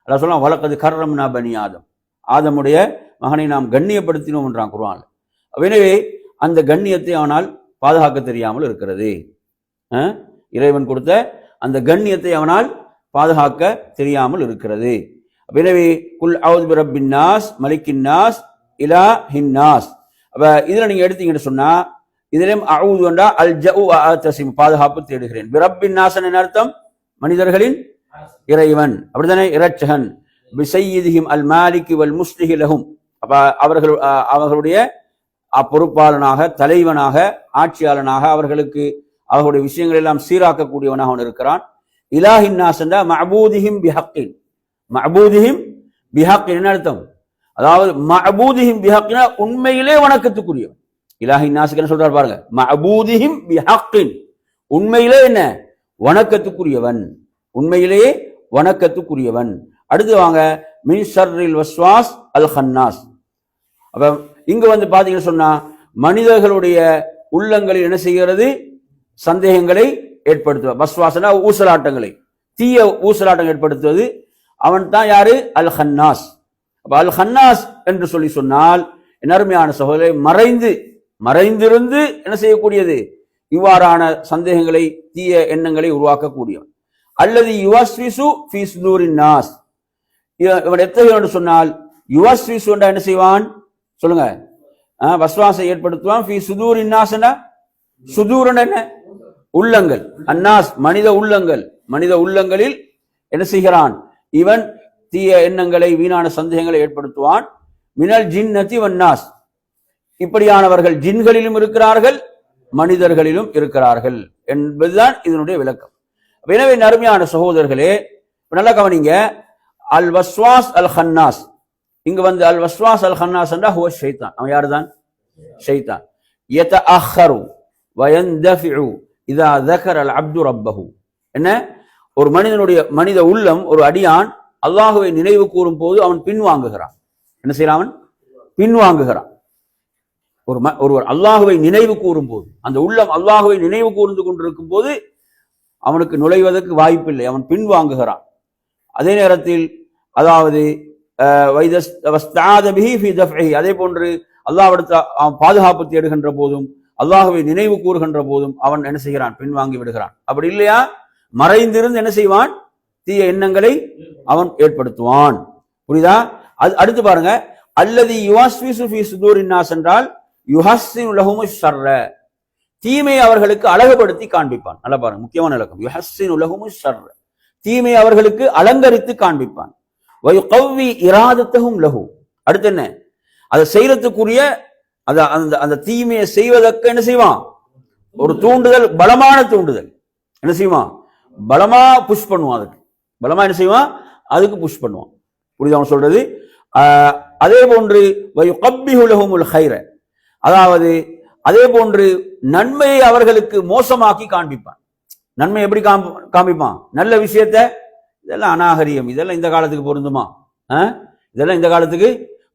அல்லாஹ் சொல்லலாம், வலக்கது கர்ரம்னா பனி ஆதம், ஆதமுடைய மகனை நாம் கண்ணியப்படுத்தினோம் என்றான் குர்ஆன்ல. எனவே அந்த கண்ணியத்தை அவனால் பாதுகாக்க தெரியாமல் இருக்கிறது. இறைவன் கொடுத்த அந்த கண்ணியத்தை அவனால் பாதுகாக்க தெரியாமல் இருக்கிறது. எனவே குல் அஊது பிரப்பின் நாஸ், மலிக்கின் நாஸ், இலாஹின் நாஸ். அப்ப இதுல நீங்க எடுத்தீங்கன்னு சொன்னா, இதிலும் அஊது என்றா அல் ஜஉ அத்தஸிம், பாதுகாப்பு தேடுகிறேன். பிரப்பின் நாஸ் என்ன அர்த்தம்? மனிதர்களின் இறைவன், அப்படித்தானே? இரட்சகன். பிசையிதிஹிம் அல் மாலிகி வல் முஸ்லிஹி லஹும், அப்ப அவர்களுடைய பொறுப்பாளனாக, தலைவனாக, ஆட்சியாளனாக, அவர்களுக்கு அவர்களுடைய விஷயங்கள் எல்லாம் சீராக்கக்கூடியவனாக அவன் இருக்கிறான். இலாஹின் நாஸ் என்றா மஅபூதிஹிம் பிஹக்கின், மஅபூதிஹிம் பிஹக்கின் என்ன அர்த்தம்? அதாவது மஅபூதிஹிம் பிஹக்கினா உண்மையிலே வணக்கத்துக்குரியவன். இலாஹின் நாஸ்க்கு என்ன சொல்றாரு பாருங்க, மஅபூதிஹிம் பிஹக்கின், உண்மையிலே என்ன? வணக்கத்துக்குரியவன், உண்மையிலேயே வணக்கத்துக்குரியவன். அடுத்து வாங்க, மின் ஷர்ரில் வஸ்வாஸ் அல் ஹன்னாஸ். அப்ப இங்க பாத்தீங்கன்னு சொன்னா, மனிதர்களுடைய உள்ளங்களில் என்ன செய்கிறது? சந்தேகங்களை ஏற்படுத்துவது. வஸ்வாசனா ஊசலாட்டங்களை, தீய ஊசலாட்டம் ஏற்படுத்துவது. அவன் தான் யாரு? அல் ஹன்னாஸ். அப்ப அல் ஹன்னாஸ் என்று சொல்லி சொன்னால், என் அருமையான சகோதரரை, மறைந்திருந்து என்ன செய்யக்கூடியது? இவ்வாறான சந்தேகங்களை, தீய எண்ணங்களை உருவாக்கக்கூடியவன். அல்லது யுவஸ்விசு ஃபீ சுதூரின் நாஸ், இவன் எத்தகையவன் சொன்னால், யுவஸ்விசு என்றா என்ன செய்வான் சொல்லுங்க? வஸ்வாசை ஏற்படுத்துவான். ஃபீ சுதூரின் நாஸ்னா, சுதூரன் என்ன? உள்ளங்கள். அன்னாஸ் மனித உள்ளங்கள், மனித உள்ளங்களில் என்ன செய்கிறான்? இவன் தீய எண்ணங்களை, வீணான சந்தேகங்களை ஏற்படுத்துவான். மினல் ஜின்னதி வன்னாஸ், இப்படியானவர்கள் ஜின்களிலும் இருக்கிறார்கள், மனிதர்களிலும் இருக்கிறார்கள் என்பதுதான் இதனுடைய விளக்கம். எனவே அருமையான சகோதரர்களே, நல்லா கவனிங்க. அல் வஸ்வாஸ் அல் ஹன்னாஸ், இங்க அல் வஸ்வாஸ் அல் ஹன்னாஸ் என்றா ஹுவ ஷைத்தான். அவன் யாருதான்? ஷைத்தான். யதஅஹரு வயந்தஃபிஉ இதா ذكر العبد ربه. என்ன? ஒரு மனித உள்ளம், ஒரு அடியான் அல்லாஹுவை நினைவு கூறும் போது அவன் பின்வாங்குகிறான். என்ன செய்யறான்? அவன் பின்வாங்குகிறான். ஒருவர் அல்லாஹுவை நினைவு கூறும் போது, அந்த உள்ளம் அல்லாஹுவை நினைவு கூர்ந்து கொண்டிருக்கும் போது அவனுக்கு நுழைவதற்கு வாய்ப்பில்லை, அவன் பின்வாங்குகிறான். அதே நேரத்தில் அதாவது அதே போன்று அல்லாஹ்விடத்தில் அவன் பாதுகாப்பு தேடுகின்ற போதும், அல்லாஹுவை நினைவு கூறுகின்ற போதும் அவன் என்ன செய்கிறான்? பின்வாங்கி விடுகிறான். அப்படி இல்லையா, மறைந்திருந்து என்ன செய்வான்? தீய எண்ணங்களை அவன் ஏற்படுத்துவான். புரியுதா? அது அடுத்து பாருங்க, அல்லதி யுவாஸ்விசு ஃபீ சுதூரின் நாஸ் என்றால் யுஹஸ்ஸினு லஹுமு ஷர்ர, தீமை அவர்களுக்கு அழகுபடுத்தி காண்பிப்பான். நல்லா பாருங்க, முக்கியமான இலக்கம். யுஹஸ்ஸினு லஹுமு ஷர்ர, தீமை அவர்களுக்கு அலங்கரித்து காண்பிப்பான். வயுகவ்வி இராதத்தஹும் லஹு, அடுத்து என்ன, அதை செய்யறதுக்குரிய அந்த தீமையை செய்வதற்கு என்ன செய்வான், ஒரு தூண்டுதல், பலமான தூண்டுதல் என்ன செய்வான், பலமா புஷ் பண்ணுவான், அதுக்கு பலமா என்ன செய்வான், அதுக்கு புஷ் பண்ணுவான். புரியுது அவன் சொல்றது? அதே போன்று வயுகப்பிஹு லஹுமுல் கைர, அதாவது அதே போன்று நன்மையை அவர்களுக்கு மோசமாக்கி காண்பிப்பான். நன்மை எப்படி காண்பிப்பான், நல்ல விஷயத்த, இதெல்லாம் அநாகரியம், இதெல்லாம் இந்த காலத்துக்கு பொருந்துமா, இதெல்லாம் இந்த காலத்துக்கு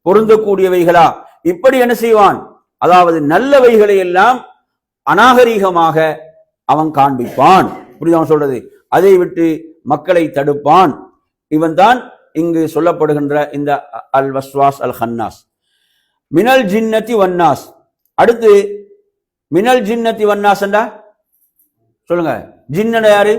பொருந்தக்கூடியவைகளா, இப்படி என்ன செய்வான், அதாவது நல்லவைகளை எல்லாம் அநாகரீகமாக அவன் காண்பிப்பான். புரியுது அவன் சொல்றது? அதை விட்டு மக்களை தடுப்பான். இவன் தான் இங்கு சொல்லப்படுகின்ற இந்த அல் வஸ்வாஸ் அல் ஹன்னாஸ். மினல் ஜின்னதி வன்னாஸ், அடுத்து மினல் ஜின்னதி வன்னாஸ் என்றா சொல்லுங்க. ஜின்ன யாரு?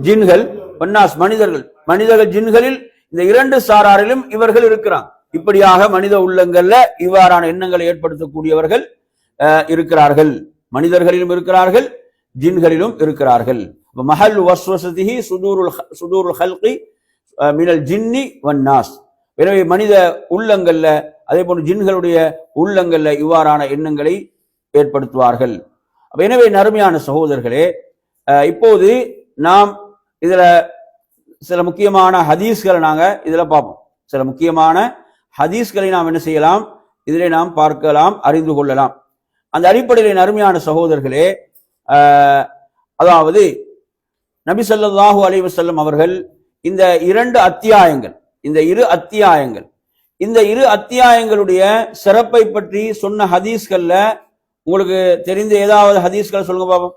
ஜின்கள். வன்னாஸ் மனிதர்கள். மனிதர்கள் ஜின்களில் இந்த இரண்டு சாராரிலும் இவர்கள் இருக்கிறாங்க. இப்படியாக மனித உள்ளங்கள்ல இவ்வாறான எண்ணங்களை ஏற்படுத்தக்கூடியவர்கள் இருக்கிறார்கள். மனிதர்களிலும் இருக்கிறார்கள், ஜின்களிலும் இருக்கிறார்கள். மஹல் வஸ்வசதிஹி சுதூருல் ஹல்கி மினல் ஜின்னி வன்னாஸ். எனவே மனித உள்ளங்கள்ல அதே போன்று ஜின்களுடைய உள்ளங்கள்ல இவ்வாறான எண்ணங்களை ஏற்படுத்துவார்கள். எனவே நறுமையான சகோதரர்களே, இப்போது நாம் இதுல சில முக்கியமான ஹதீஸ்களை நாங்க இதுல பார்ப்போம். சில முக்கியமான ஹதீஸ்களை நாம் என்ன செய்யலாம், இதிலே நாம் பார்க்கலாம், அறிந்து கொள்ளலாம். அந்த அடிப்படையில் அருமையான சகோதரர்களே, அதாவது நபி ஸல்லல்லாஹு அலைஹி வஸல்லம் அவர்கள் இந்த இரண்டு அத்தியாயங்கள், இந்த இரு அத்தியாயங்களுடைய சிறப்பை பற்றி சொன்ன ஹதீஸ்கள்ல உங்களுக்கு தெரிந்த ஏதாவது ஹதீஸ்கள் சொல்லுங்க பாப்போம்.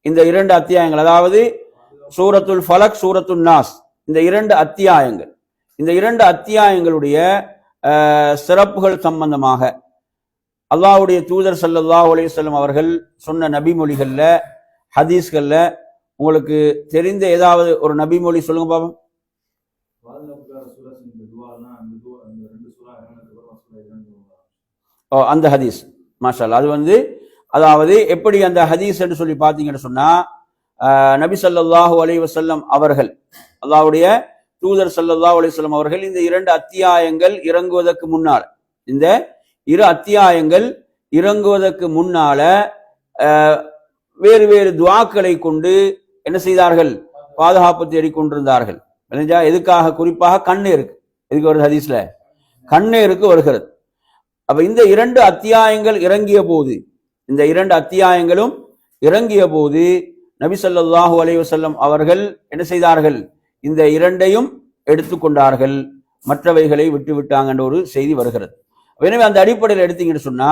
இந்த இரண்டு அத்தியாயங்கள், அதாவது சூரத்துல் ஃபலக், சூரத்துல் நாஸ், இந்த இரண்டு அத்தியாயங்களுடைய சிறப்புகள் சம்பந்தமாக அல்லாஹ்வுடைய தூதர் ஸல்லல்லாஹு அலைஹி வஸல்லம் அவர்கள் சொன்ன நபிமொழிகள்ல, ஹதீஸ்கள்ல உங்களுக்கு தெரிந்த ஏதாவது ஒரு நபிமொழி சொல்லுங்க பாப்போம். அந்த ஹதீஸ் மாஷா அல்லாஹ், அது அதாவது எப்படி அந்த ஹதீஸ் என்று சொல்லி பார்த்தீங்கன்னு சொன்னா, நபி ஸல்லல்லாஹு அலைஹி வஸல்லம் அவர்கள், அல்லாஹ்வுடைய தூதர் ஸல்லல்லாஹு அலைஹி வஸல்லம் அவர்கள் இந்த இரண்டு அத்தியாயங்கள் இறங்குவதற்கு முன்னால், இந்த இரு அத்தியாயங்கள் இறங்குவதற்கு முன்னால வேறு வேறு துஆக்களை கொண்டு என்ன செய்தார்கள், பாதுகாப்பு தேடிக்கொண்டிருந்தார்கள். எதுக்காக? குறிப்பாக கண்ணீருக்கு. எதுக்கு வருது ஹதீஸ்ல? கண்ணீருக்கு வருகிறது. அப்ப இந்த இரண்டு அத்தியாயங்கள் இறங்கிய போது, இந்த இரண்டு அத்தியாயங்களும் இறங்கிய போது நபி ஸல்லல்லாஹு அலைஹி வஸல்லம் அவர்கள் என்ன செய்தார்கள், இந்த இரண்டையும் எடுத்துக்கொண்டார்கள், மற்றவைகளை விட்டு விட்டாங்க என்ற ஒரு செய்தி வருகிறது. எனவே அந்த அடிப்படையில் எடுத்தீங்கன்னு சொன்னா,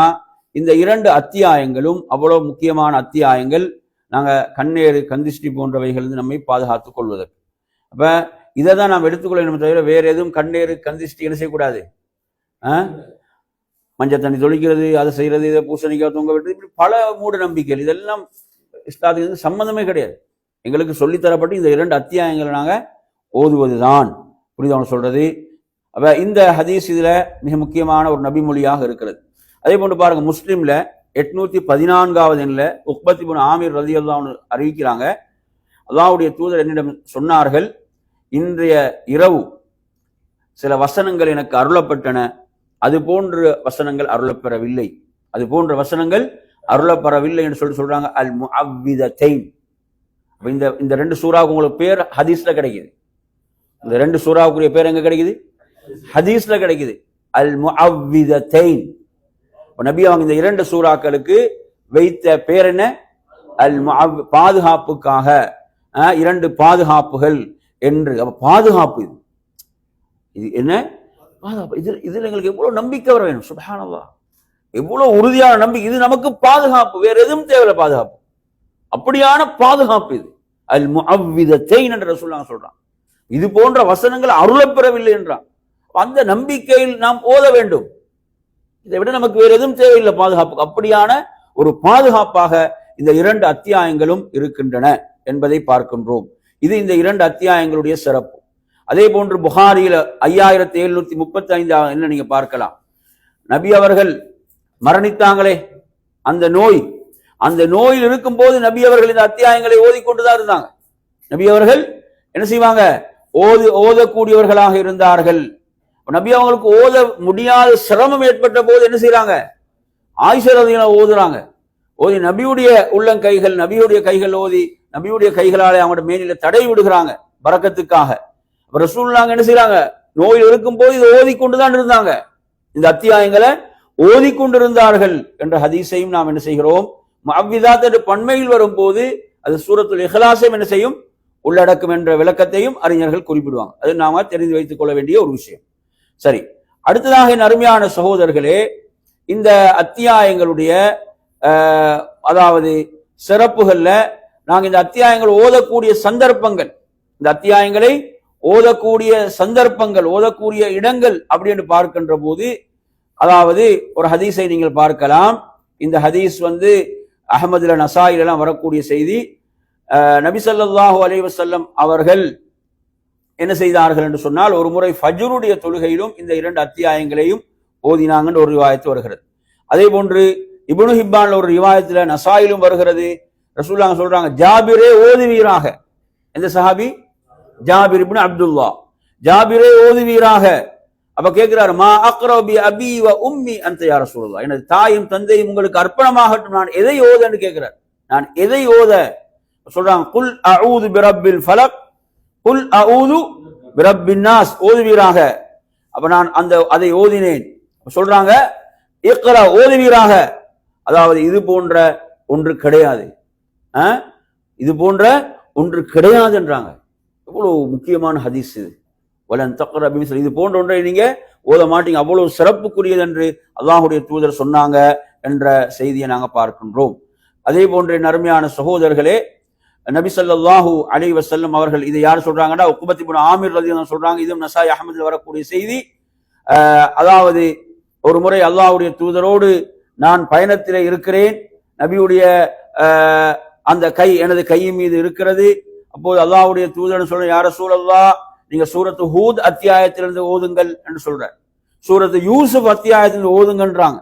இந்த இரண்டு அத்தியாயங்களும் அவ்வளவு முக்கியமான அத்தியாயங்கள். நாங்க கண்ணேறு, கந்திஷ்டி போன்றவைகள் நம்மை பாதுகாத்துக் கொள்வதற்கு. அப்ப இதை தான் நாம் எடுத்துக்கொள்ளணும், தவிர வேற எதுவும் கண்ணேறு கந்திஷ்டி என்ன செய்யக்கூடாது. மஞ்சள் தண்ணி தொளிக்கிறது, அதை செய்யறது, இதை பூசணிக்காய் தொங்க விட்டு, இப்படி பல மூட நம்பிக்கைகள், இதெல்லாம் இஸ்லாத்துக்கு சம்பந்தமே கிடையாது. எங்களுக்கு சொல்லித்தரப்பட்டு இந்த இரண்டு அத்தியாயங்களை நாங்க ஓதுவதுதான். புரியுதவங்க சொல்றது? அப்ப இந்த ஹதீஸ் இதுல மிக முக்கியமான ஒரு நபிமொழியாக இருக்கிறது. அதே போன்று பாருங்க, முஸ்லிம்ல 814வது எண்ணில் உக்பத் இப்னு ஆமிர் ரலியல்லாஹு அன்ஹு அறிவிக்கிறாங்க, அல்லாஹ்வுடைய தூதர் என்னிடம் சொன்னார்கள், இன்றைய இரவு சில வசனங்கள் எனக்கு அருளப்பட்டன, அது போன்ற வசனங்கள் அருளப்பெறவில்லை, என்று சொல்றாங்க. அல் முஅவ்விதத்தைன். இந்த ரெண்டு சூறாவுக்கு உங்களுக்கு பேர் ஹதீஸ்ல கிடைக்குது. இந்த ரெண்டு சூறாவுக்குரிய பேர் எங்க கிடைக்குது? ஹதீஸ்ல கிடைக்குது. அல் முஅவ்விதத்தைன். நபி அவங்க இந்த இரண்டு சூறாக்களுக்கு வைத்த பேர் என்ன? அல் பாதுகாப்புக்காக, இரண்டு பாதுகாப்புகள் என்று. பாதுகாப்பு, இது என்ன பாதுகாப்பு? இதுல எங்களுக்கு எவ்வளவு நம்பிக்கை வர வேணும். சுப்ஹானல்லாஹ், எவ்வளவு உறுதியான நம்பிக்கை. இது நமக்கு பாதுகாப்பு, வேற எதுவும் தேவையில்லை பாதுகாப்பு. அப்படியான பாதுகாப்பு இது. அல் முஅவ்விதத்தைன் என்று ரசூலுல்லாஹ் சொல்றான். இது போன்ற வசனங்கள் அருளப்பெறவில்லை என்றான். அந்த நம்பிக்கையில் நாம் ஓத வேண்டும். இதை விட நமக்கு வேற எதுவும் தேவையில்லை பாதுகாப்பு. அப்படியான ஒரு பாதுகாப்பாக இந்த இரண்டு அத்தியாயங்களும் இருக்கின்றன என்பதை பார்க்கின்றோம். இது இந்த 2 அத்தியாயங்களுடைய சிறப்பு. அதே போன்று புகாரியில 5735 என்ன நீங்க பார்க்கலாம். நபி அவர்கள் மரணித்தாங்களே, அந்த நோயில் இருக்கும் போது நபி அவர்கள் இந்த அத்தியாயங்களை ஓதிக்கொண்டுதான் இருந்தாங்க. நபி அவர்கள் என்ன செய்வாங்க, ஓதக்கூடியவர்களாக இருந்தார்கள். நபி அவங்களுக்கு ஓத முடியாத சிரமம் ஏற்பட்ட போது என்ன செய்யறாங்க, ஆயிஷா ரலியல்லாஹு ஓதுறாங்க. ஓதி நபியுடைய உள்ளங்கைகள், நபியுடைய கைகள் ஓதி நபியுடைய கைகளாலே அவங்களோட மேனில தடை விடுகிறாங்க பரக்கத்துக்காக. ரசூலுல்லாஹ் என்ன செய்யறாங்க, நோயில் இருக்கும் போது இதை ஓதிக்கொண்டுதான் இருந்தாங்க, இந்த அத்தியாயங்களை ஓதிக்கொண்டிருந்தார்கள் என்ற ஹதீஸையும் நாம் என்ன செய்கிறோம், முஅவ்விதாத் என்ற பன்மையில் வரும்போது அது சூரத்துல் இஹ்லாஸையும் என்ன செய்யும், உள்ளடக்கும் என்ற விளக்கத்தையும் அறிஞர்கள் குறிப்பிடுவாங்க. அது நாம தெரிந்து வைத்துக் கொள்ள வேண்டிய ஒரு விஷயம். சரி, அடுத்ததாக என் அருமையான சகோதரர்களே, இந்த அத்தியாயங்களுடைய அதாவது சிறப்புகள்ல நாங்கள் இந்த அத்தியாயங்கள் ஓதக்கூடிய சந்தர்ப்பங்கள், இந்த அத்தியாயங்களை ஓதக்கூடிய சந்தர்ப்பங்கள், ஓதக்கூடிய இடங்கள் அப்படின்னு பார்க்கின்ற போது, அதாவது ஒரு ஹதீஸை நீங்கள் பார்க்கலாம். இந்த ஹதீஸ் அஹ்மதுல நசாயில எல்லாம் வரக்கூடிய செய்தி. நபி ஸல்லல்லாஹு அலைஹி வஸல்லம் அவர்கள் என்ன செய்தார்கள் என்று சொன்னால், ஒரு முறை ஃபஜ்ருடைய தொழுகையிலும் இந்த 2 அத்தியாயங்களையும் ஓதினாங்கன்னு ஒரு ரிவாயத்து வருகிறது. அதே போன்று இப்னு ஹிப்பான்ல ஒரு ரிவாயத்துல நசாயிலும் வருகிறது. ரசூலுல்லாஹ் சொல்றாங்க, ஜாபிரே ஓதுவீராக. எந்த சஹாபி? ஜாபிர் இப்னு அப்துல்லா. ஜாபிரே ஓதுவீராக. அப்ப கேட்கிறார், மா அக்ரபி அபி வ உம்மி அன்த யா ரசூலுல்லாஹ், எனது தாயும் தந்தையும் உங்களுக்கு அர்ப்பணமாகட்டும், நான் எதை ஓதன்னு கேட்கிறார். நான் எதை ஓத? சொல்றாங்க, குல் அஊது பிரப்பில் ஃபலக் குல் அஊது பிரப்பின் நாஸ், ஓதுவீராக. அப்ப நான் அதை ஓதினேன். சொல்றாங்க, இக்ரா, ஓதுவீராக. அதாவது இது போன்ற ஒன்று கிடையாது, இது போன்ற ஒன்று கிடையாது என்றாங்க. எவ்வளவு முக்கியமான ஹதீஸ் இது. வலன் தக்ரா பிமிஸ்லி, இது போன்ற ஒன்றை நீங்க ஓத மாட்டீங்க, அவ்வளவு சிறப்புக்குரியது என்று அல்லாஹ்வுடைய தூதர் சொன்னாங்க என்ற செய்தியை நாங்க பார்க்கின்றோம். அதே போன்ற நறுமையான சகோதரர்களே, நபி ஸல்லல்லாஹு அலைஹி வஸல்லம் அவர்கள் இதை யார் சொல்றாங்கன்னா, உக்பத் இப்னு ஆமிர் ரலியல்லாஹு சொல்றாங்க. இது நசாய் அஹ்மதுல வரக்கூடிய செய்தி. அதாவது ஒரு முறை அல்லாஹ்வுடைய தூதரோடு நான் பயணத்திலே இருக்கிறேன், நபியுடைய அந்த கை எனது கையின் மீது இருக்கிறது. அப்போது அல்லாஹ்வுடைய தூதர் சொல்ற, யா ரசூலல்லாஹ், நீங்க சூரத்து ஹூத் அத்தியாயத்திலிருந்து ஓதுங்கள் என்று சொல்றார், சூரத்து யூசுப் அத்தியாயத்திலிருந்து ஓதுங்கன்றாங்க.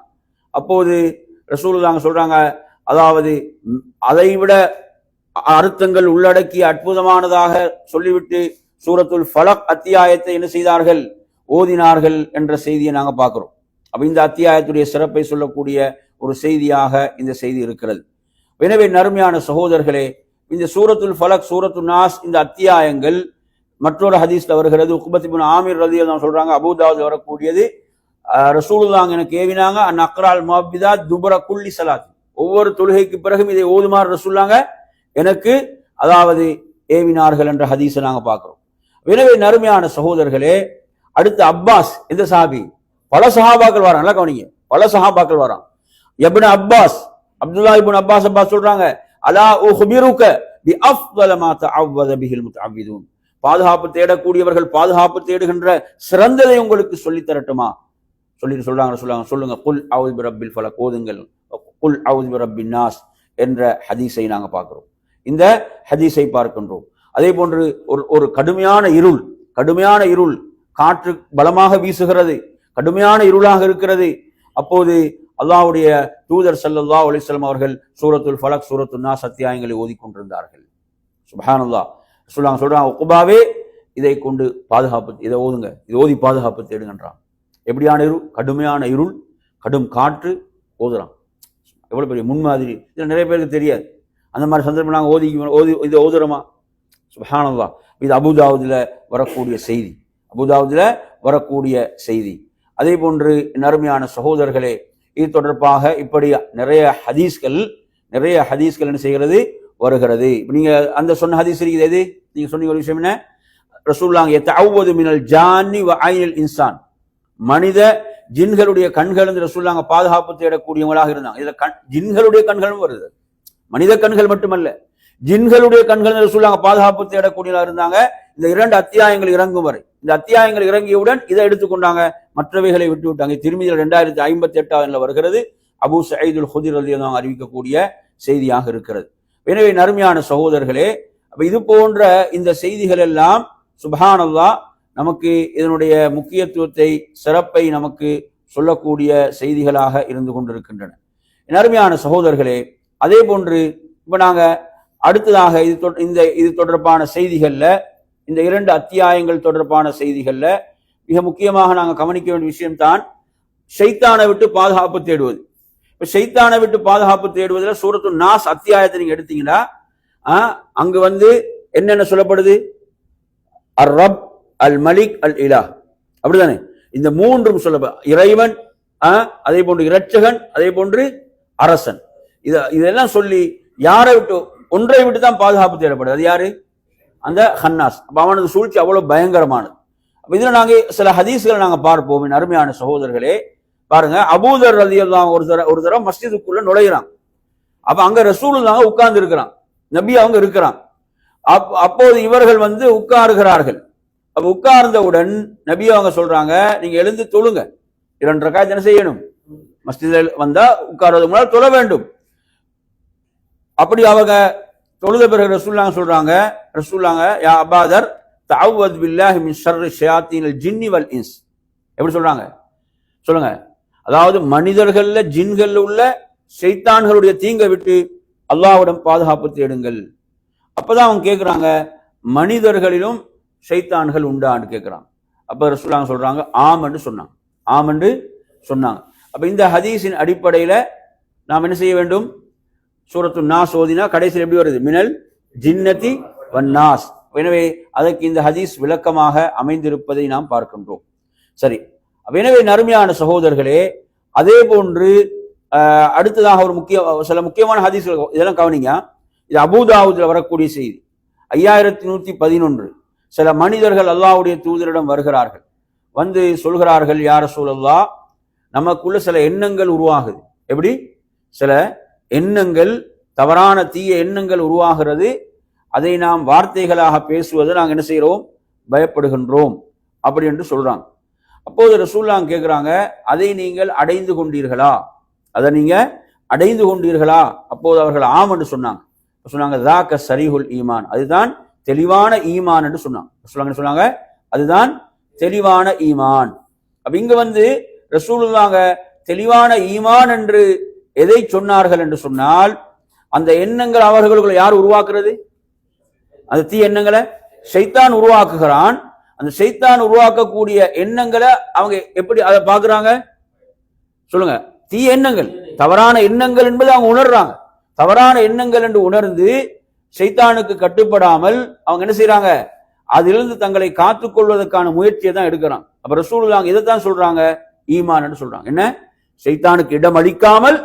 அப்போது ரசூலுல்லாஹ் சொல்றாங்க, அதாவது அதைவிட அர்த்தங்கள் உள்ளடக்கிய அற்புதமானதாக சொல்லிவிட்டு சூரத்துல் ஃபலக் அத்தியாயத்தை என்ன செய்தார்கள், ஓதினார்கள் என்ற செய்தியை நாங்க பார்க்கிறோம். அப்ப இந்த அத்தியாயத்துடைய சிறப்பை சொல்லக்கூடிய ஒரு செய்தியாக இந்த செய்தி இருக்கிறது. எனவே நறுமையான சகோதரர்களே, இந்த சூரத்துல் ஃபலக், சூரத்துல் நாஸ், இந்த அத்தியாயங்கள் மற்றொரு ஹதீஸ்ல வருகிறது. உக்பத் இப்னு ஆமிர் ரலியல்லாஹு சொல்றாங்க, அபூதாவுதுல வரக்கூடியது, ரசூலுல்லாஹ் எனக்கு ஏவினாங்க, அன் அக்ரால் முஅவ்விதாத் துபர குல்லி ஸலாத், ஒவ்வொரு தொழுகைக்கு பிறகும் இதை ஓதுமாறு ரசூலுல்லாஹ் எனக்கு அதாவது ஏவினார்கள் என்ற ஹதீஸை நாங்க பார்க்கிறோம். எனவே நறுமையான சகோதரர்களே, அடுத்து அப்பாஸ், இந்த சஹாபி, பல சஹாபாக்கள் வராங்க, நல்லா கவனிங்க, பல சஹாபாக்கள் வராங்க. இப்னு அப்பாஸ், அப்துல்லா இப்னு அப்பாஸ் சொல்றாங்க, அலா உஹ்பிருக பி அஃதல மா தஅவ்வத பிஹில் முத்தஅவ்விதுன், பாதுகாப்பு தேடக்கூடியவர்கள் பாதுகாப்பு தேடுகின்ற சிறந்ததை உங்களுக்கு சொல்லி தரட்டுமா? சொல்லுங்க, குல் அஊது பிரப்பில் ஃபலக் ஓதுங்கள், குல் அஊது பிரப்பின் நாஸ் என்ற ஹதீஸை நாங்க பார்க்கிறோம். இந்த ஹதீஸை பார்க்கின்றோம். அதே போன்று ஒரு கடுமையான இருள், காற்று பலமாக வீசுகிறது, கடுமையான இருளாக இருக்கிறது. அப்போது அல்லாஹ்வுடைய தூதர் ஸல்லல்லாஹு அலைஹி வஸல்லம் அவர்கள் சூரத்துல் ஃபலக், சூரத்துல் நாஸ் அத்தியாயங்களை ஓதிக்கொண்டிருந்தார்கள். சுப்ஹானல்லாஹ். ரசூலுல்லாஹ் சொல்றாங்க, உக்பாவே இதை கொண்டு பாதுகாப்பு, இதை ஓதுங்க, இதை ஓதி பாதுகாப்பு தேடுங்கன்றான். எப்படியான இருள்? கடுமையான இருள், கடும் காற்று, ஓதுறான். எவ்வளவு பெரிய முன்மாதிரி! இதில் நிறைய பேருக்கு தெரியாது. அந்த மாதிரி சந்தர்ப்பம் நாங்கள் இதை ஓதுறோமா? சுப்ஹானல்லாஹ். இது அபூதாவுதுல வரக்கூடிய செய்தி. அதே போன்று நறுமையான சகோதரர்களே, இது தொடர்பாக இப்படி நிறைய ஹதீஸ்கள் என்ன செய்கிறது, வருகிறது. நீங்க அந்த சொன்ன ஹதீஸ் இருக்குது, எது நீங்க சொன்ன ஒரு விஷயம் என்ன? ரசூலுல்லாஹ் யதஅவ்வது மினல் ஜான்னி வ ஐனில் இன்சான், மனித ஜின்களுடைய கண்கள் என்று ரசூலுல்லாஹ் பாதுகாப்பு தேடக்கூடியவங்களாக இருந்தாங்க. இதுல ஜின்களுடைய கண்களும் வருது, மனித கண்கள் மட்டுமல்ல, ஜின்களுடைய கண்கள் ரசூலுல்லாஹ் பாதுகாப்பு தேடக்கூடியவர்களாக இருந்தாங்க. இந்த 2 அத்தியாயங்கள் இறங்கும் வரை, இந்த அத்தியாயங்கள் இறங்கியவுடன் இதை எடுத்துக்கொண்டாங்க, மற்றவைகளை விட்டு விட்டாங்க. திருமதியில் 2058 வருகிறது. அபூ சயீதுல் குத்ரி ரலியல்லாஹு அன்ஹு அறிவிக்கக்கூடிய செய்தியாக இருக்கிறது. எனவே நறுமையான சகோதரர்களே, அப்ப இது போன்ற இந்த செய்திகள் எல்லாம் சுப்ஹானல்லாஹ் நமக்கு இதனுடைய முக்கியத்துவத்தை, சிறப்பை நமக்கு சொல்லக்கூடிய செய்திகளாக இருந்து கொண்டிருக்கின்றன. என் அருமையான சகோதரர்களே, அதே போன்று இப்ப நாங்க அடுத்ததாக இது தொடர்பான செய்திகள்ல, இந்த 2 அத்தியாயங்கள் தொடர்பான செய்திகள்ல மிக முக்கியமாக நாங்க கவனிக்க வேண்டிய விஷயம் தான் ஷைத்தானை விட்டு பாதுகாப்பு தேடுவது. இப்ப ஷைத்தானை விட்டு பாதுகாப்பு தேடுவதில் சூரத்து நாஸ் அத்தியாயத்தை நீங்க எடுத்தீங்கன்னா அங்கு என்னென்ன சொல்லப்படுது? அர் ரப், அல் மலிக், அல் இலாஹ், அப்படிதானே? இந்த மூன்றும் சொல்ல, இறைவன், அதே போன்று இரட்சகன், அதே போன்று அரசன், இதெல்லாம் சொல்லி யாரை விட்டு, ஒன்றை விட்டு தான் பாதுகாப்பு தேடப்படுது. அது யாரு? அந்த ஹன்னாஸ். அப்ப அவனது சூழ்ச்சி அவ்வளவு பயங்கரமானது. அப்ப இதுல நாங்க சில ஹதீஸ்களை நாங்க பார்ப்போம். என் அருமையான சகோதரர்களே, பாருங்க, அபூதர் ரலியல்லாஹு ஒரு தடவை மஸ்ஜிதுக்குள்ள நுழைகிறான். அப்ப அங்க ரசூலுல்லாஹ் உட்கார்ந்து இருக்கிறான், நபி அவங்க இருக்கிறான். அப்போது இவர்கள் உட்காருகிறார்கள். அப்ப உட்கார்ந்தவுடன் நபி அவங்க சொல்றாங்க, நீங்க எழுந்து தொழுங்க, 2 ரக்காத் என்ன செய்யணும்? மஸ்ஜிதில் வந்தா உட்கார்றது முன்னால் தொழ வேண்டும். அப்படி அவங்க தொழுத பிறகு ரசூலுல்லாஹ் சொல்றாங்க, யா அபாதர் தஅவ்வது பில்லாஹி மின் ஷர்ரி ஷயாத்தீனில் ஜின்னி வல் இன்ஸ். எப்படி சொல்றாங்க சொல்லுங்க? அதாவது மனிதர்கள்ல, ஜின்கள்ல உள்ள ஷைத்தான்களுடைய தீங்கை விட்டு அல்லாஹ்விடம் பாதுகாப்பு தேடுங்கள். அப்பதான் அவங்க கேட்கிறாங்க, மனிதர்களிலும் ஷைத்தான்கள் உண்டான்னு கேட்கிறாங்க. அப்ப ரசூலுல்லாஹ் சொல்றாங்க, ஆமென்று சொன்னாங்க. அப்ப இந்த ஹதீஸின் அடிப்படையில நாம் என்ன செய்ய வேண்டும்? சூரத்து நாஸ் ஓதினா கடைசியில் எப்படி வருது? மினல் ஜின்னதி வன்னாஸ். எனவே அதற்கு இந்த ஹதீஸ் விளக்கமாக அமைந்திருப்பதை நாம் பார்க்கின்றோம். சரி, எனவே நறுமையான சகோதரர்களே, அதே போன்று அடுத்ததாக சில முக்கியமான ஹதீஸ்கள், இதெல்லாம் கவனிங்க. இது அபூதாவுதுல வரக்கூடிய செய்தி, 5111. சில மனிதர்கள் அல்லாஹ்வுடைய தூதரிடம் வருகிறார்கள், சொல்கிறார்கள், யா ரசூலல்லாஹ், நமக்குள்ள சில எண்ணங்கள் உருவாகுது. எப்படி? சில எண்ணங்கள், தவறான தீய எண்ணங்கள் உருவாகிறது. அதை நாம் வார்த்தைகளாக பேசுவதை நாங்கள் என்ன செய்கிறோம்? பயப்படுகின்றோம், அப்படி என்று சொல்றாங்க. அப்போது ரசூலுல்லாஹ் கேட்கிறாங்க, அதை நீங்கள் அடைந்து கொண்டீர்களா? அப்போது அவர்கள் ஆம் என்று சொன்னாங்க. தாக்க சரிஹுல் ஈமான், அதுதான் தெளிவான ஈமான் என்று சொன்னாங்க. அதுதான் தெளிவான ஈமான். அப்ப இங்க ரசூலுல்லாஹ் தெளிவான ஈமான் என்று எதை சொன்னார்கள் என்று சொன்னால், அந்த எண்ணங்கள் அவர்களுக்குள்ள யார் உருவாக்குறது? அந்த தீ எண்ணங்களை ஷைத்தான் உருவாக்குகிறான். அந்த ஷைத்தான் உருவாக்கக்கூடிய எண்ணங்களை அவங்க எப்படி அதை பார்க்கிறாங்க? சொல்லுங்க. தீ எண்ணங்கள், தவறான எண்ணங்கள் என்பது அவங்க உணர்றாங்க. தவறான எண்ணங்கள் என்று உணர்ந்து ஷைத்தானுக்கு கட்டுப்படாமல் அவங்க என்ன செய்யறாங்க? அதிலிருந்து தங்களை காத்துக் கொள்வதற்கான முயற்சியை தான் எடுக்கிறாங்க. அப்ப ரசூலுல்லாஹ் இதைத்தான் சொல்றாங்க, ஈமான் என்று சொல்றாங்க. என்ன? ஷைத்தானுக்கு இடம் அளிக்காமல்,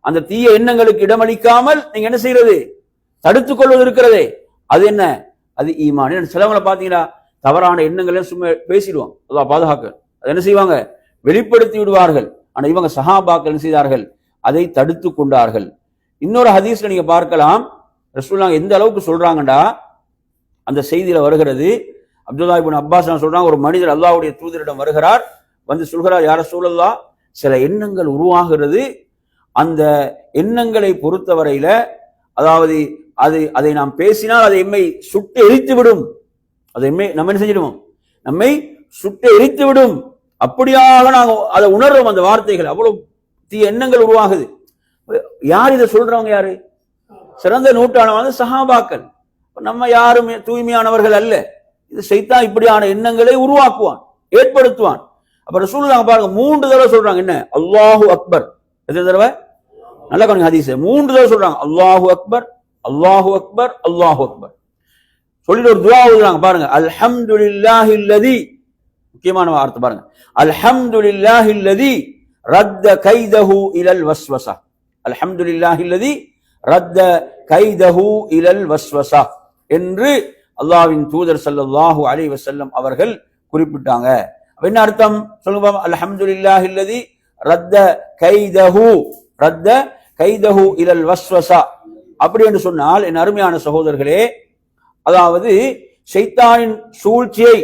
அந்த தீய எண்ணங்களுக்கு இடமளிக்காமல் நீங்க என்ன செய்யறது? தடுத்துக் கொள்வது இருக்கிறதே, அது என்ன? அது ஈமான். சிலவங்களை பாத்தீங்கன்னா தவறான எண்ணங்களை சும்மா பேசிடுவாங்க, அல்லாஹ் பாதுகாக்க. அது என்ன செய்வாங்க? வெளிப்படுத்தி விடுவார்கள். ஆனா இவங்க சஹாபாக்கள் என்ன செய்தார்கள்? அதை தடுத்து கொண்டார்கள். இன்னொரு ஹதீஸ்ல நீங்க பார்க்கலாம், ரசூலுல்லாஹ் எந்த அளவுக்கு சொல்றாங்கடா, அந்த செய்தியில வருகிறது, அப்துல்லாஹ் இப்னு அப்பாஸ் சொல்றாங்க, ஒரு மனிதர் அல்லாஹ்வுடைய தூதரிடம் வருகிறார், சொல்கிறார், யா ரசூலல்லாஹ், சில எண்ணங்கள் உருவாகிறது. அந்த எண்ணங்களை பொறுத்தவரையில, அதாவது அதை நாம் பேசினால் அதை எம்மை சுட்டு எரித்து விடும். அதை நம்ம என்ன செஞ்சிடுவோம்? நம்மை சுட்டு எரித்து விடும். அப்படியாக நாங்கள் அதை உணர்றோம். அந்த வார்த்தைகள் அவ்வளவு தீய எண்ணங்கள் உருவாகுது. யார் இதை சொல்றவங்க? யாரு? சிறந்த நூற்றாண்டு சஹாபாக்கள். நம்ம யாரும் தூய்மையானவர்கள் அல்ல. இது ஷைத்தான் இப்படியான எண்ணங்களை உருவாக்குவான், ஏற்படுத்துவான். அப்ப ரசூலுல்லாஹ் பாருங்க, 3 தடவை சொல்றாங்க. என்ன? அல்லாஹு அக்பர். எத்தனை தடவை? நல்ல கவனிங்க ஹதீஸ். 3 தடவை சொல்றாங்க, அல்லாஹு அக்பர், அல்லாஹு அக்பர், அல்லாஹு அக்பர். சொல்லிட்டு ஒரு துஆ ஓதுறாங்க பாருங்க, அல்ஹம்துலில்லாஹில்லதி, முக்கியமான வார்த்தை பாருங்க, அல்ஹம்துலில்லாஹில்லதி ரத்த கைதஹு இலல் வஸ்வஸா. அல்ஹம்துலில்லாஹில்லதி ரத்த கைதஹு இலல் வஸ்வஸா என்று அல்லாஹ்வின் தூதர் ஸல்லல்லாஹு அலைஹி வஸல்லம் அவர்கள் குறிப்பிட்டாங்க. என்ன அர்த்தம் சொல்லுங்க? அல்ஹம்துலில்லாஹில்லதி ரத்த கைதஹு இலல் வஸ்வஸா. அப்படி என்று சொன்னால், என் அருமையான சகோதரர்களே, அதாவது ஷைத்தானின் சூழ்ச்சியை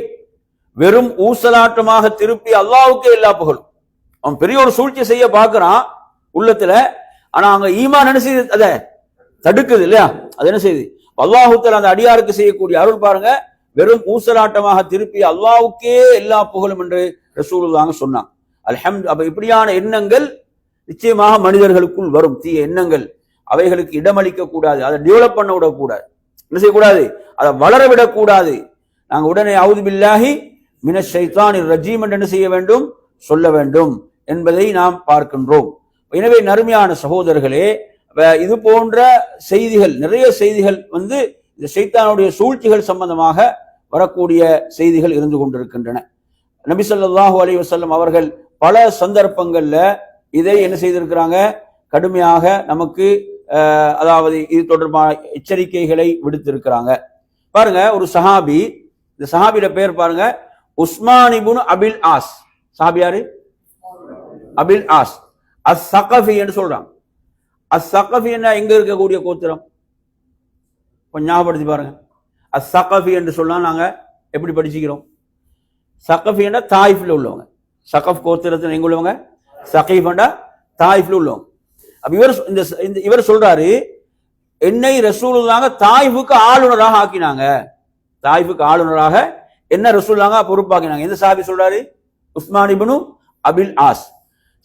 வெறும் ஊசலாட்டமாக திருப்பி அல்லாஹ்வுக்கே எல்லா புகழும். அவன் பெரிய ஒரு சூழ்ச்சி செய்ய பார்க்கிறான் உள்ளத்துல, ஆனா அங்க ஈமான் என்ன செய்யுது? அதை தடுக்குது இல்லையா? அது என்ன செய்யுது? அல்லாஹு தஆலா அந்த அடியாருக்கு செய்யக்கூடிய அருள் பாருங்க, வெறும் ஊசலாட்டமாக திருப்பி அல்லாஹ்வுக்கே எல்லா புகழும் என்று ரசூலுல்லாஹ் சொன்னாங்க. அல்ஹம்து. அப்ப இப்படியான எண்ணங்கள் நிச்சயமாக மனிதர்களுக்குள் வரும். தீய எண்ணங்கள், அவைகளுக்கு இடமளிக்க கூடாது, அதை டெவலப் பண்ண விடக்கூடாது, என்ன செய்யக்கூடாது, அதை வளர விடக்கூடாது. நாங்கள் உடனே அவுது பில்லாஹி மினஷ் ஷைத்தானிர் ரஜீம் என்று என்ன செய்ய வேண்டும், சொல்ல வேண்டும் என்பதை நாம் பார்க்கின்றோம். எனவே நறுமையான சகோதரர்களே, இது போன்ற செய்திகள், நிறைய செய்திகள் இந்த ஷைத்தானுடைய சூழ்ச்சிகள் சம்பந்தமாக வரக்கூடிய செய்திகள் இருந்து கொண்டிருக்கின்றன. நபி ஸல்லல்லாஹு அலைஹி வஸல்லம் அவர்கள் பல சந்தர்ப்பங்கள்ல இதை என்ன செய்திருக்கிறாங்க, கடுமையாக நமக்கு அதாவது இது தொடர்பான எச்சரிக்கைகளை விடுத்திருக்கிறாங்க. பாருங்க, ஒரு சஹாபி, இந்த சஹாபியோட பேர் பாருங்க, உஸ்மான் இப்னு அபில் ஆஸ். சஹாபி யாரு? அபில் ஆஸ் அஸ்-ஸகஃபி என்று சொல்றாங்க. அஸ்-ஸகஃபி எங்க இருக்கக்கூடிய கோத்திரம் கொஞ்சம் ஞாபகப்படுத்தி பாருங்க. அஸ்-ஸகஃபி என்று சொன்னா நாங்க எப்படி படிச்சுக்கிறோம்? ஸகஃபி என்ற தாயிஃப்ல உள்ளவங்க, ஸகஃப் கோத்திரத்தில் எங்க உள்ளவங்க, ஸகீஃப் என்ற தாயிஃப்ல உள்ளவங்க. அப்ப இவர் சொல்றாரு, என்னை ரசூலுல்லாஹ் தாயிஃபுக்கு ஆளுநராக ஆக்கினாங்க, தாயிஃபுக்கு ஆளுநராக என்ன ரசூலுல்லாஹ் பொறுப்பாக்கினாங்க. எந்த சஹாபி சொல்றாரு? உஸ்மான் இப்னு அபில் ஆஸ்.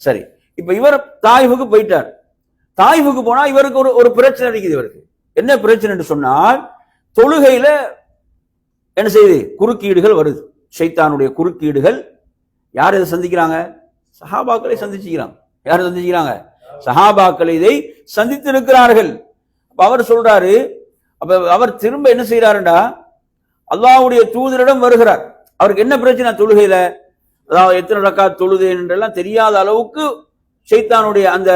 சரி, இப்ப இவர் தாயிஃபுக்கு போயிட்டார். தாயிஃபுக்கு போனா இவருக்கு ஒரு பிரச்சனை இருக்குது. இவருக்கு என்ன பிரச்சனை என்று சொன்னால், தொழுகையில என்ன செய்யுது, குறுக்கீடுகள் வருது. ஷைத்தானுடைய குறுக்கீடுகள். யார் இதை சந்திக்கிறாங்க? சஹாபாக்களை சந்திச்சுக்கிறாங்க. யார் சந்திக்கிறாங்க? சஹாபாக்கள் இதை சந்தித்திருக்கிறார்கள். அவர் சொல்றாரு, அப்ப அவர் திரும்ப என்ன செய்யறாருண்டா, அல்லாஹ்வுடைய தூதரிடம் வருகிறார். அவருக்கு என்ன பிரச்சனை தொழுகையில, அதாவது எத்தனை ரக்காத் தொழுதேன் என்றெல்லாம் தெரியாத அளவுக்கு ஷைத்தானுடைய அந்த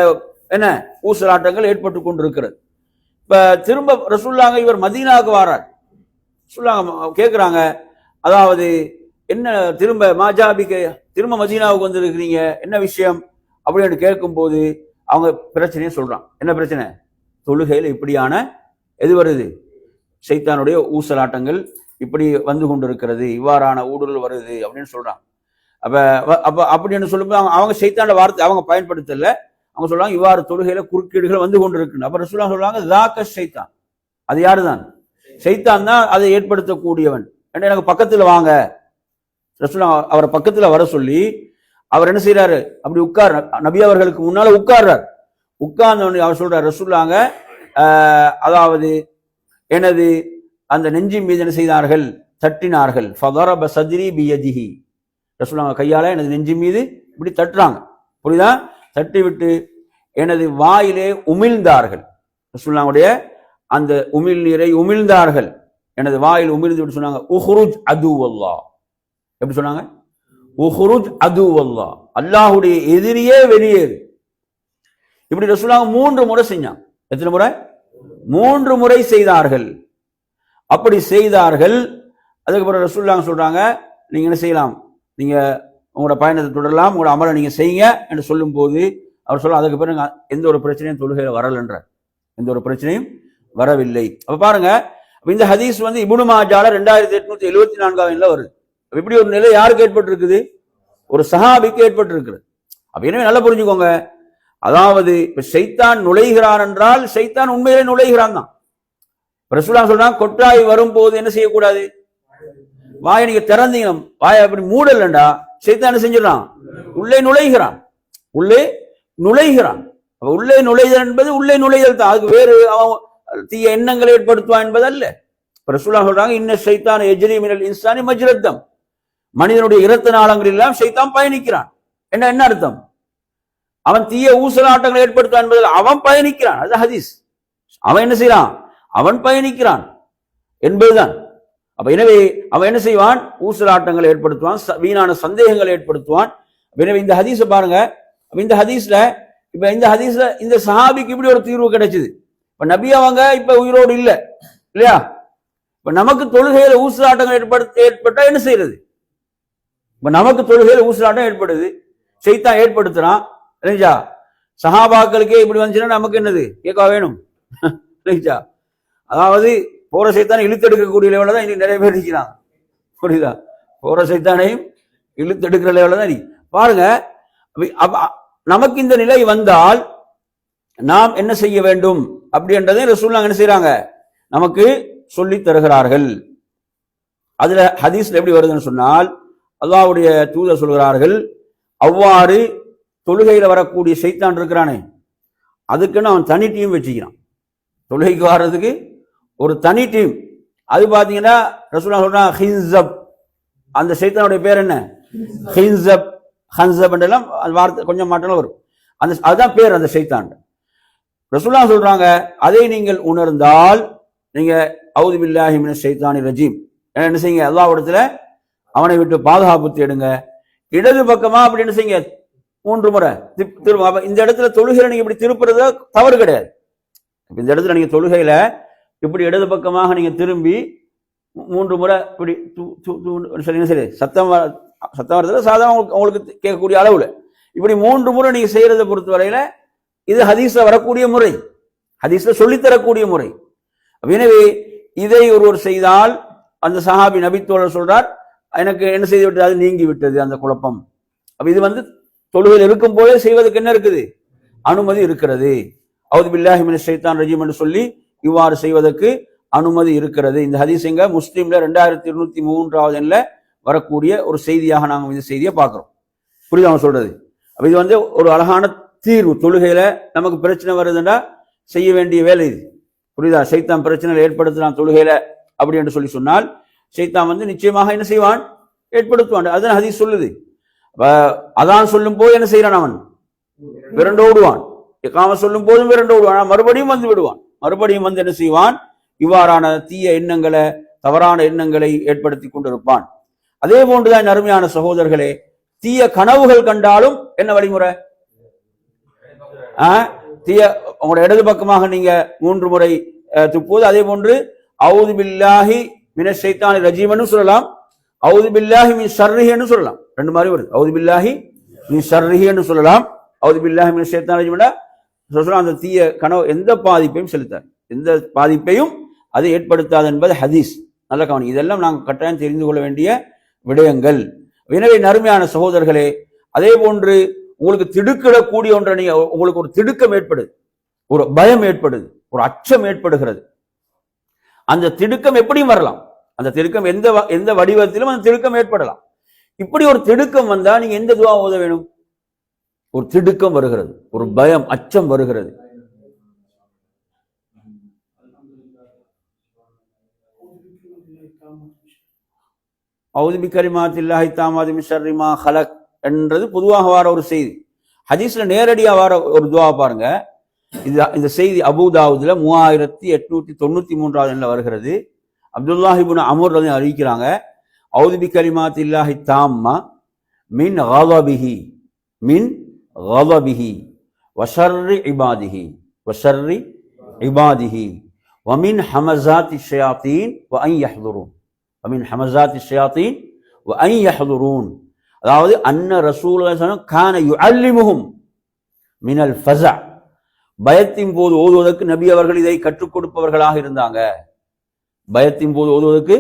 என்ன ஊசலாட்டங்கள் ஏற்பட்டு கொண்டிருக்கிறது. இப்ப திரும்ப ரசூலுல்லாஹ் இவர் மதீனாவுக்கு வரார். ரசூலுல்லாஹ் கேட்கிறாங்க, அதாவது என்ன திரும்ப மாஜாபிக்கு திரும்ப மதீனாவுக்கு வந்திருக்கிறீங்க, என்ன விஷயம் அப்படின்னு கேட்கும் போது அவங்க பிரச்சனையை சொல்றான். என்ன பிரச்சனை? தொழுகையில் இப்படியான எது வருது, ஷைத்தானுடைய ஊசலாட்டங்கள் இப்படி வந்து கொண்டிருக்கிறது, இவ்வாறான ஊடுருவல் வருது அப்படின்னு சொல்றான். அப்ப அப்படின்னு சொல்லும்போது அவங்க ஷைத்தான வார்த்தை அவங்க பயன்படுத்தல. அவங்க சொல்றாங்க, இவ்வாறு தொழுகையில குறுக்கீடுகள் வந்து கொண்டிருக்கு. அப்ப ரசூலுல்லாஹ் சொல்றாங்க, ஸாக ஷைத்தான், அது யாருதான்? ஷைத்தான் தான் அதை ஏற்படுத்தக்கூடியவன். எனக்கு பக்கத்துல வாங்க. ரசூலுல்லாஹ் அவரை பக்கத்துல வர சொல்லி அவர் என்ன செய்யறாரு, அப்படி உட்கார், நபி அவர்களுக்கு முன்னால உட்கார்றார். உட்கார்ந்த அவர் சொல்றார், ரசூலுல்லாஹ் அதாவது எனது அந்த நெஞ்சின் மீது என்ன செய்தார்கள், தட்டினார்கள். ஃபதரப சத்ரி பியதிஹி, ரசூலுல்லாஹ் கையால எனது நெஞ்சின் மீது இப்படி தட்டுறாங்க, புரியுதா? தட்டி விட்டு எனது வாயிலே உமிழ்ந்தார்கள். ரசூலுல்லாஹ்வுடைய அந்த உமிழ் நீரை உமிழ்ந்தார்கள், எனது வாயில் உமிழ்ந்து விட்டு சொன்னாங்க, உஹ்ருஜ் அதுவல்லாஹ். எப்படி சொன்னாங்க? உஹ்ருஜ் அதுவல்லாஹ், அல்லாஹ்வுடைய எதிரியே வெளியேறு. இப்படி ரசூலுல்லாஹ் 3 முறை செஞ்சாங்க. எத்தனை முறை? 3 முறை செய்தார்கள். அப்படி செய்தார்கள். அதுக்கப்புறம் ரசூலுல்லாஹ் சொல்றாங்க, நீங்க என்ன செய்யலாம், நீங்க உங்களோட பயணத்தை தொடரலாம், உங்களோட அமலை நீங்க செய்யுங்க என்று சொல்லும் போது அவர் சொல்ல, அதுக்கு பிறகு எந்த ஒரு பிரச்சனையும் தொழுகையில வரலன்ற, எந்த ஒரு பிரச்சனையும் வரவில்லை. அப்ப பாருங்க, இந்த ஹதீஸ் இப்னு மாஜால 2874 வருது. இப்படி ஒரு நிலை யாருக்கு ஏற்பட்டிருக்குது? ஒரு சஹாபிக்கு ஏற்பட்டிருக்கிறது. அப்ப எனவே நல்லா புரிஞ்சுக்கோங்க, அதாவது இப்ப ஷைத்தான் நுழைகிறான் என்றால் ஷைத்தான் உண்மையிலே நுழைகிறான் தான். ரசூலுல்லாஹ் சொல்றாங்க, கொட்டாய் வரும்போது என்ன செய்யக்கூடாது, வாயை நீங்க திறந்தீங்க, வாயை அப்படி மூடலண்டா ஷைத்தான் என்ன செஞ்சிடறான், உள்ளே நுழைகிறான், உள்ளே நுழைகிறான். அப்ப உள்ளே நுழைதல் என்பது உள்ளே நுழைதல் தான், அதுக்கு வேறு அவன் தீய எண்ணங்களை ஏற்படுத்துவான் என்பது அல்ல. ரசூலுல்லாஹ் சொல்றாங்க, இன்ன ஷைத்தான் யஜ்ரி மினல் இன்சானி மஜ்ரத்தம், மனிதனுடைய இரத்த நாளங்களில் எல்லாம் ஷைத்தான் பயணிக்கிறான். என்ன அர்த்தம்? அவன் தீய ஊசலாட்டங்களை ஏற்படுத்துவான் என்பதில் அவன் பயணிக்கிறான், அது ஹதீஸ். அவன் என்ன செய்யறான், அவன் பயணிக்கிறான் என்பதுதான். அப்ப எனவே அவன் என்ன செய்வான், ஊசலாட்டங்களை ஏற்படுத்துவான், வீணான சந்தேகங்களை ஏற்படுத்துவான். எனவே இந்த ஹதீஸ பாருங்க, இந்த ஹதீஸ்ல இந்த சஹாபிக்கு இப்படி ஒரு தீர்வு கிடைச்சது. இப்ப நபி அவங்க இப்ப உயிரோடு இல்ல இல்லையா? இப்ப நமக்கு தொழுகையில ஊசலாட்டங்கள் ஏற்பட்டா என்ன செய்யறது? இப்ப நமக்கு தொழுகையில ஊசலாட்டம் ஏற்படுது, ஷைத்தான் ஏற்படுத்துறான். சஹாபாக்களுக்கே இப்படி வந்துச்சுன்னா நமக்கு என்னது கேட்க வேணும்? அதாவது போற சைத்தானை இழுத்தெடுக்கக்கூடிய லெவலில் தான் இன்னைக்கு நிறைய பேர் இருக்கிறாங்க, புரியுதா? போற சைத்தானையும் இழுத்தெடுக்கிற லெவலில் தான் பாருங்க. நமக்கு இந்த நிலை வந்தால் நாம் என்ன செய்ய வேண்டும் அப்படின்றதை ரசூலுல்லாஹ் என்ன செய்யறாங்க, நமக்கு சொல்லி தருகிறார்கள். அதுல ஹதீஸ்ல எப்படி வருதுன்னு சொன்னால், அல்லாஹ்வுடைய தூதர் சொல்கிறார்கள், அவ்வாறு தொழுகையில வரக்கூடிய ஷைத்தான் இருக்கிறானே, அதுக்குன்னு அவன் தனி டீம் வச்சுக்கிறான். தொழுகைக்கு வர்றதுக்கு ஒரு தனி டீம். அது பாத்தீங்கன்னா ரசூலுல்லாஹ் சொல்றாங்க ஹின்ஸப். அந்த ஷைத்தானுடைய பேர் என்ன? ஹின்ஸப், ஹன்ஸப் எல்லாம் வார்த்தை கொஞ்சம் மாற்றம் வரும். அதுதான் பேர் அந்த ஷைத்தான். ரசூலுல்லாஹ் சொல்றாங்க, அதை நீங்கள் உணர்ந்தால் நீங்க அஊது பில்லாஹி மினஷ் ஷைத்தானிர் ரஜீம் என்ன செய்யுங்க, அல்லாஹ்விடத்துல அவனை விட்டு பாதுகாப்பு தேடுங்க. இடது பக்கமா அப்படி என்ன செய்யுங்க, 3 முறை திரும்ப. இந்த இடத்துல தொழுகையில நீங்க இப்படி திருப்புறது தவறு கிடையாது. இந்த இடத்துல நீங்க தொழுகையில இப்படி இடது பக்கமாக நீங்க திரும்பி 3 முறை இப்படி சரி சத்தம் வரதுல சாதாரண உங்களுக்கு கேட்கக்கூடிய அளவுல இப்படி 3 முறை நீங்க செய்யறதை பொறுத்த வரையில இது ஹதீஸ்ல வரக்கூடிய முறை, ஹதீஸ்ல சொல்லித்தரக்கூடிய முறை. எனவே இதை ஒருவர் செய்தால், அந்த சஹாபி நபித்தோழர் சொல்றார், எனக்கு என்ன செய்து விட்டது, அது நீங்கி விட்டது அந்த குழப்பம். அப்ப இது தொழுகையில் இருக்கும் போதே செய்வதற்கு என்ன இருக்குது, அனுமதி இருக்கிறது. அஊது பில்லாஹி மினஷ் ஷைத்தானிர் ரஜீம் என்று சொல்லி இவ்வாறு செய்வதற்கு அனுமதி இருக்கிறது. இந்த ஹதீஸ் எங்க முஸ்லிம்ல 2203வது எண்ணில் வரக்கூடிய ஒரு செய்தியாக நாங்கள் இந்த செய்தியை பார்க்கிறோம். புரியுது அவங்க சொல்றது? அப்ப இது ஒரு அழகான தீர்வு. தொழுகையில நமக்கு பிரச்சனை வருதுன்னா செய்ய வேண்டிய வேலை இது. புரியுதா? ஷைத்தான் பிரச்சனை ஏற்படுத்தலாம் தொழுகையில அப்படி என்று சொல்லி சொன்னால், ஷைத்தான் நிச்சயமாக என்ன செய்வான், ஏற்படுத்துவான். அதுதான் ஹதீஸ் சொல்லுது. அதான் சொல்லும் போது என்ன செய்யறான், அவன் விரண்டோடுவான். இகாம சொல்லும் போதும் விரண்டோடுவான். மறுபடியும் விடுவான். மறுபடியும் என்ன செய்வான், இவ்வாறான தீய எண்ணங்களை, தவறான எண்ணங்களை ஏற்படுத்தி கொண்டிருப்பான். அதே போன்றுதான் அருமையான சகோதரர்களே, தீய கனவுகள் கண்டாலும் என்ன வழிமுறை, தீய உங்களுடைய இடது பக்கமாக நீங்க 3 முறை துப்புவது. அதே போன்று அஊது பில்லாஹி மினஷ் ஷைத்தானிர் ரஜீம்னு சொல்லலாம், அஊது பில்லாஹி மின் ஷர்ரிஹின்னு சொல்லலாம். 2 மாதிரி வருது. அஊது பில்லாஹி மின் ஷர்ரிஹின்னு சொல்லலாம், அஊது பில்லாஹி மினஷ் ஷைத்தானிர் ரஜீம்னா அந்த தீய கனவு எந்த பாதிப்பையும் செலுத்தாது, எந்த பாதிப்பையும் அது ஏற்படுத்தாது என்பது ஹதீஸ். நல்ல கவனி. இதெல்லாம் நாங்கள் கட்டாயம் தெரிந்து கொள்ள வேண்டிய விடயங்கள். எனவே நறுமையான சகோதரர்களே, அதே போன்று உங்களுக்கு திடுக்கிடக்கூடிய ஒன்றை நீங்க, உங்களுக்கு ஒரு திடுக்கம் ஏற்படுது, ஒரு பயம் ஏற்படுது, ஒரு அச்சம் ஏற்படுகிறது. அந்த திடுக்கம் எப்படியும் வரலாம். அந்த திடுக்கம் எந்த வடிவத்திலும் அந்த திடுக்கம் ஏற்படலாம். இப்படி ஒரு திடுக்கம் வந்தா நீங்க எந்த துஆ ஓத வேணும்? ஒரு திடுக்கம் வருகிறது, ஒரு பயம், அச்சம் வருகிறது. அஊது பிகலிமாத்தில்லாஹி தாம்மாத்தி மின் ஷர்ரி மா ஹலக் என்றது பொதுவாக வர ஒரு செய்தி. ஹதீஸ்ல நேரடியாக வர ஒரு துஆ பாருங்க. இந்த செய்தி அபூ தாவூதுல 3893வது எண்ணில் வருகிறது. அப்துல்லாஹ் இப்னு அம்ர் அறிவிக்கிறாங்க, அஊது பிகலிமாத்தில்லாஹி தாம்மா மின் கதபிஹி வஷர்ரி இபாதிஹி வமின் ஹமஸாத்தி ஷயாத்தீன் வஅன் யஹ்துரூன். அதாவது அன்ன ரசூலுல்லாஹி ஸல்லல்லாஹு அலைஹி வஸல்லம் கான யுஅல்லிமுஹும் மினல் ஃபஸா. பயத்தின் போது ஓதுவதற்கு நபி அவர்கள் இதை கற்றுக் கொடுப்பவர்களாக இருந்தாங்க. பயத்தின் போது ஓதுவதற்கு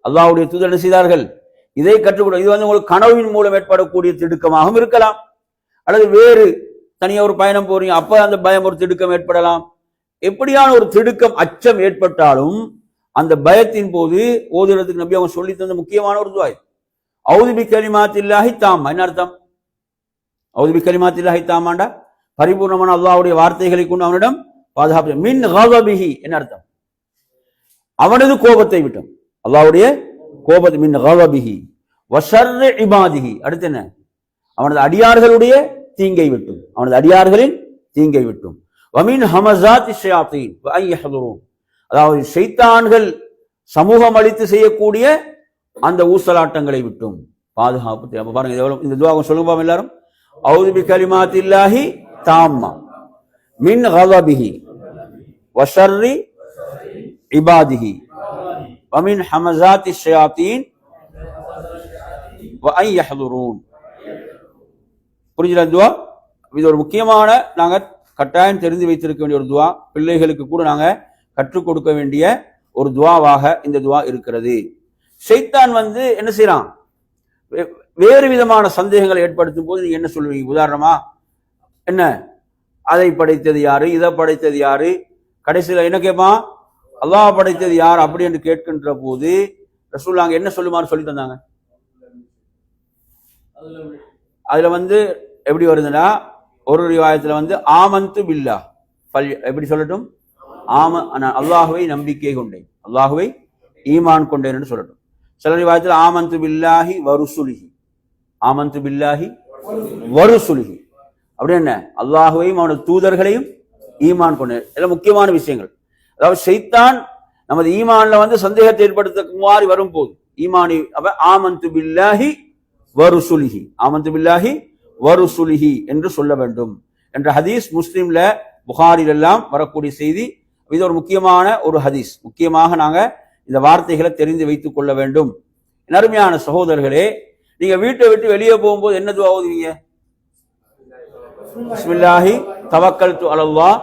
அல்லாஹ்வுடைய தூதர் என்ன செய்தார்கள், இதை கற்றுக் கொடு. இது உங்களுக்கு கனவின் மூலம் ஏற்படக்கூடிய திடுக்கமாகவும் இருக்கலாம், அல்லது வேறு தனியாக ஒரு பயணம் போறீங்க, அப்ப அந்த பயம் ஒரு திடுக்கம் ஏற்படலாம். எப்படியான ஒரு திடுக்கம், அச்சம் ஏற்பட்டாலும் அந்த பயத்தின் போது ஓதுறதுக்கு நபி அவங்க சொல்லி தந்த முக்கியமான ஒரு துஆ. அஊது பிகலிமாத்தில்லாஹி தாம்மா என்ன அர்த்தம்? அஊது பிகலிமாத்தில்லாஹி தாம்மாண்டா பரிபூர்ணமான அல்லாஹ்வுடைய வார்த்தைகளை கொண்டு அவனிடம் பாதுகாப்பு. மின் கதபிஹி என்ன அர்த்தம்? அவனது கோபத்தை விட்டும், அல்லாஹ்வுடைய கோபத்தை. மின் கதபிஹி வஷர்ரி இபாதிஹி அடுத்து என்ன? அவனது அடியார்களுடைய தீங்கை விட்டும், அவனது அடியார்களின் தீங்கை விட்டும். வமின் ஹமஸாத்தி ஷயாத்தீன் வஅன் யஹ்துரூன். அதாவது ஷைத்தான்கள் சமூகம் அளித்து செய்யக்கூடிய அந்த ஊசலாட்டங்களை விட்டும் பாதுகாப்பு தேவை. பாருங்க இந்த துஆ சொல்லுங்க எல்லாரும். அஊது பிகலிமாத்தில்லாஹி தாம்மா மின் கதபிஹி வஷர்ரி இபாதிஹி வமின் ஹமஸாத்தி ஷயாத்தீன் வஅன் யஹ்துரூன். புரிஞ்சுதா துஆ? இது ஒரு முக்கியமான, நாங்க கட்டாயம் தெரிந்து வைத்திருக்க வேண்டிய ஒரு துஆ. பிள்ளைகளுக்கு கூட நாங்க கற்றுக் கொடுக்க வேண்டிய ஒரு துஆவாக இந்த துஆ இருக்கிறது. ஷைத்தான் என்ன செய்யறான், வேறு விதமான சந்தேகங்களை ஏற்படுத்தும் போது நீங்க என்ன சொல்லுவீங்க? உதாரணமா என்ன, அதை படைத்தது யாரு, இதை படைத்தது யாரு, கடைசியில் என்ன கேட்பான், அல்லாஹ் படைத்தது யார் அப்படி என்று கேட்கின்ற போது ரசூலுல்லாஹ் என்ன சொல்லுமாறு சொல்லி தந்தாங்க? அதுல எப்படி வருதுன்னா, ஒரு ரிவாயத்துல ஆமந்து பில்லாஹ், எப்படி சொல்லட்டும், அல்லாஹுவை நம்பிக்கை கொண்டேன், அல்லாஹுவை ஈமான் கொண்டேன் என்று சொல்லட்டும். சில ரிவாயத்தில் ஆமந்து பில்லாஹி வருசுலிஹி, ஆமந்து பில்லாஹி வருசுலிஹி அப்படி என்ன, அல்லாஹுவையும் அவனது தூதர்களையும் ஈமான் கொண்டேன். இதெல்லாம் முக்கியமான விஷயங்கள். அதாவது ஷைத்தான் நமது ஈமான்ல சந்தேகத்தை ஏற்படுத்துமாறு வரும் போது ஈமானி ஆமந்து பில்லாஹி வருசுலிஹி, ஆமந்து பில்லாஹி வருசுலிஹி என்று சொல்ல வேண்டும் என்ற ஹதீஸ் முஸ்லிம்ல புகாரில் எல்லாம் வரக்கூடிய செய்தி. இது ஒரு முக்கியமான ஒரு ஹதீஸ். முக்கியமாக நாங்க இந்த வார்த்தைகளை தெரிந்து வைத்துக் கொள்ள வேண்டும். அருமையான சகோதரர்களே, நீங்க வீட்டை விட்டு வெளியே போகும்போது என்ன துஆ ஓதுவீங்க? பிஸ்மில்லாஹி தவக்கல்து அலல்லாஹ்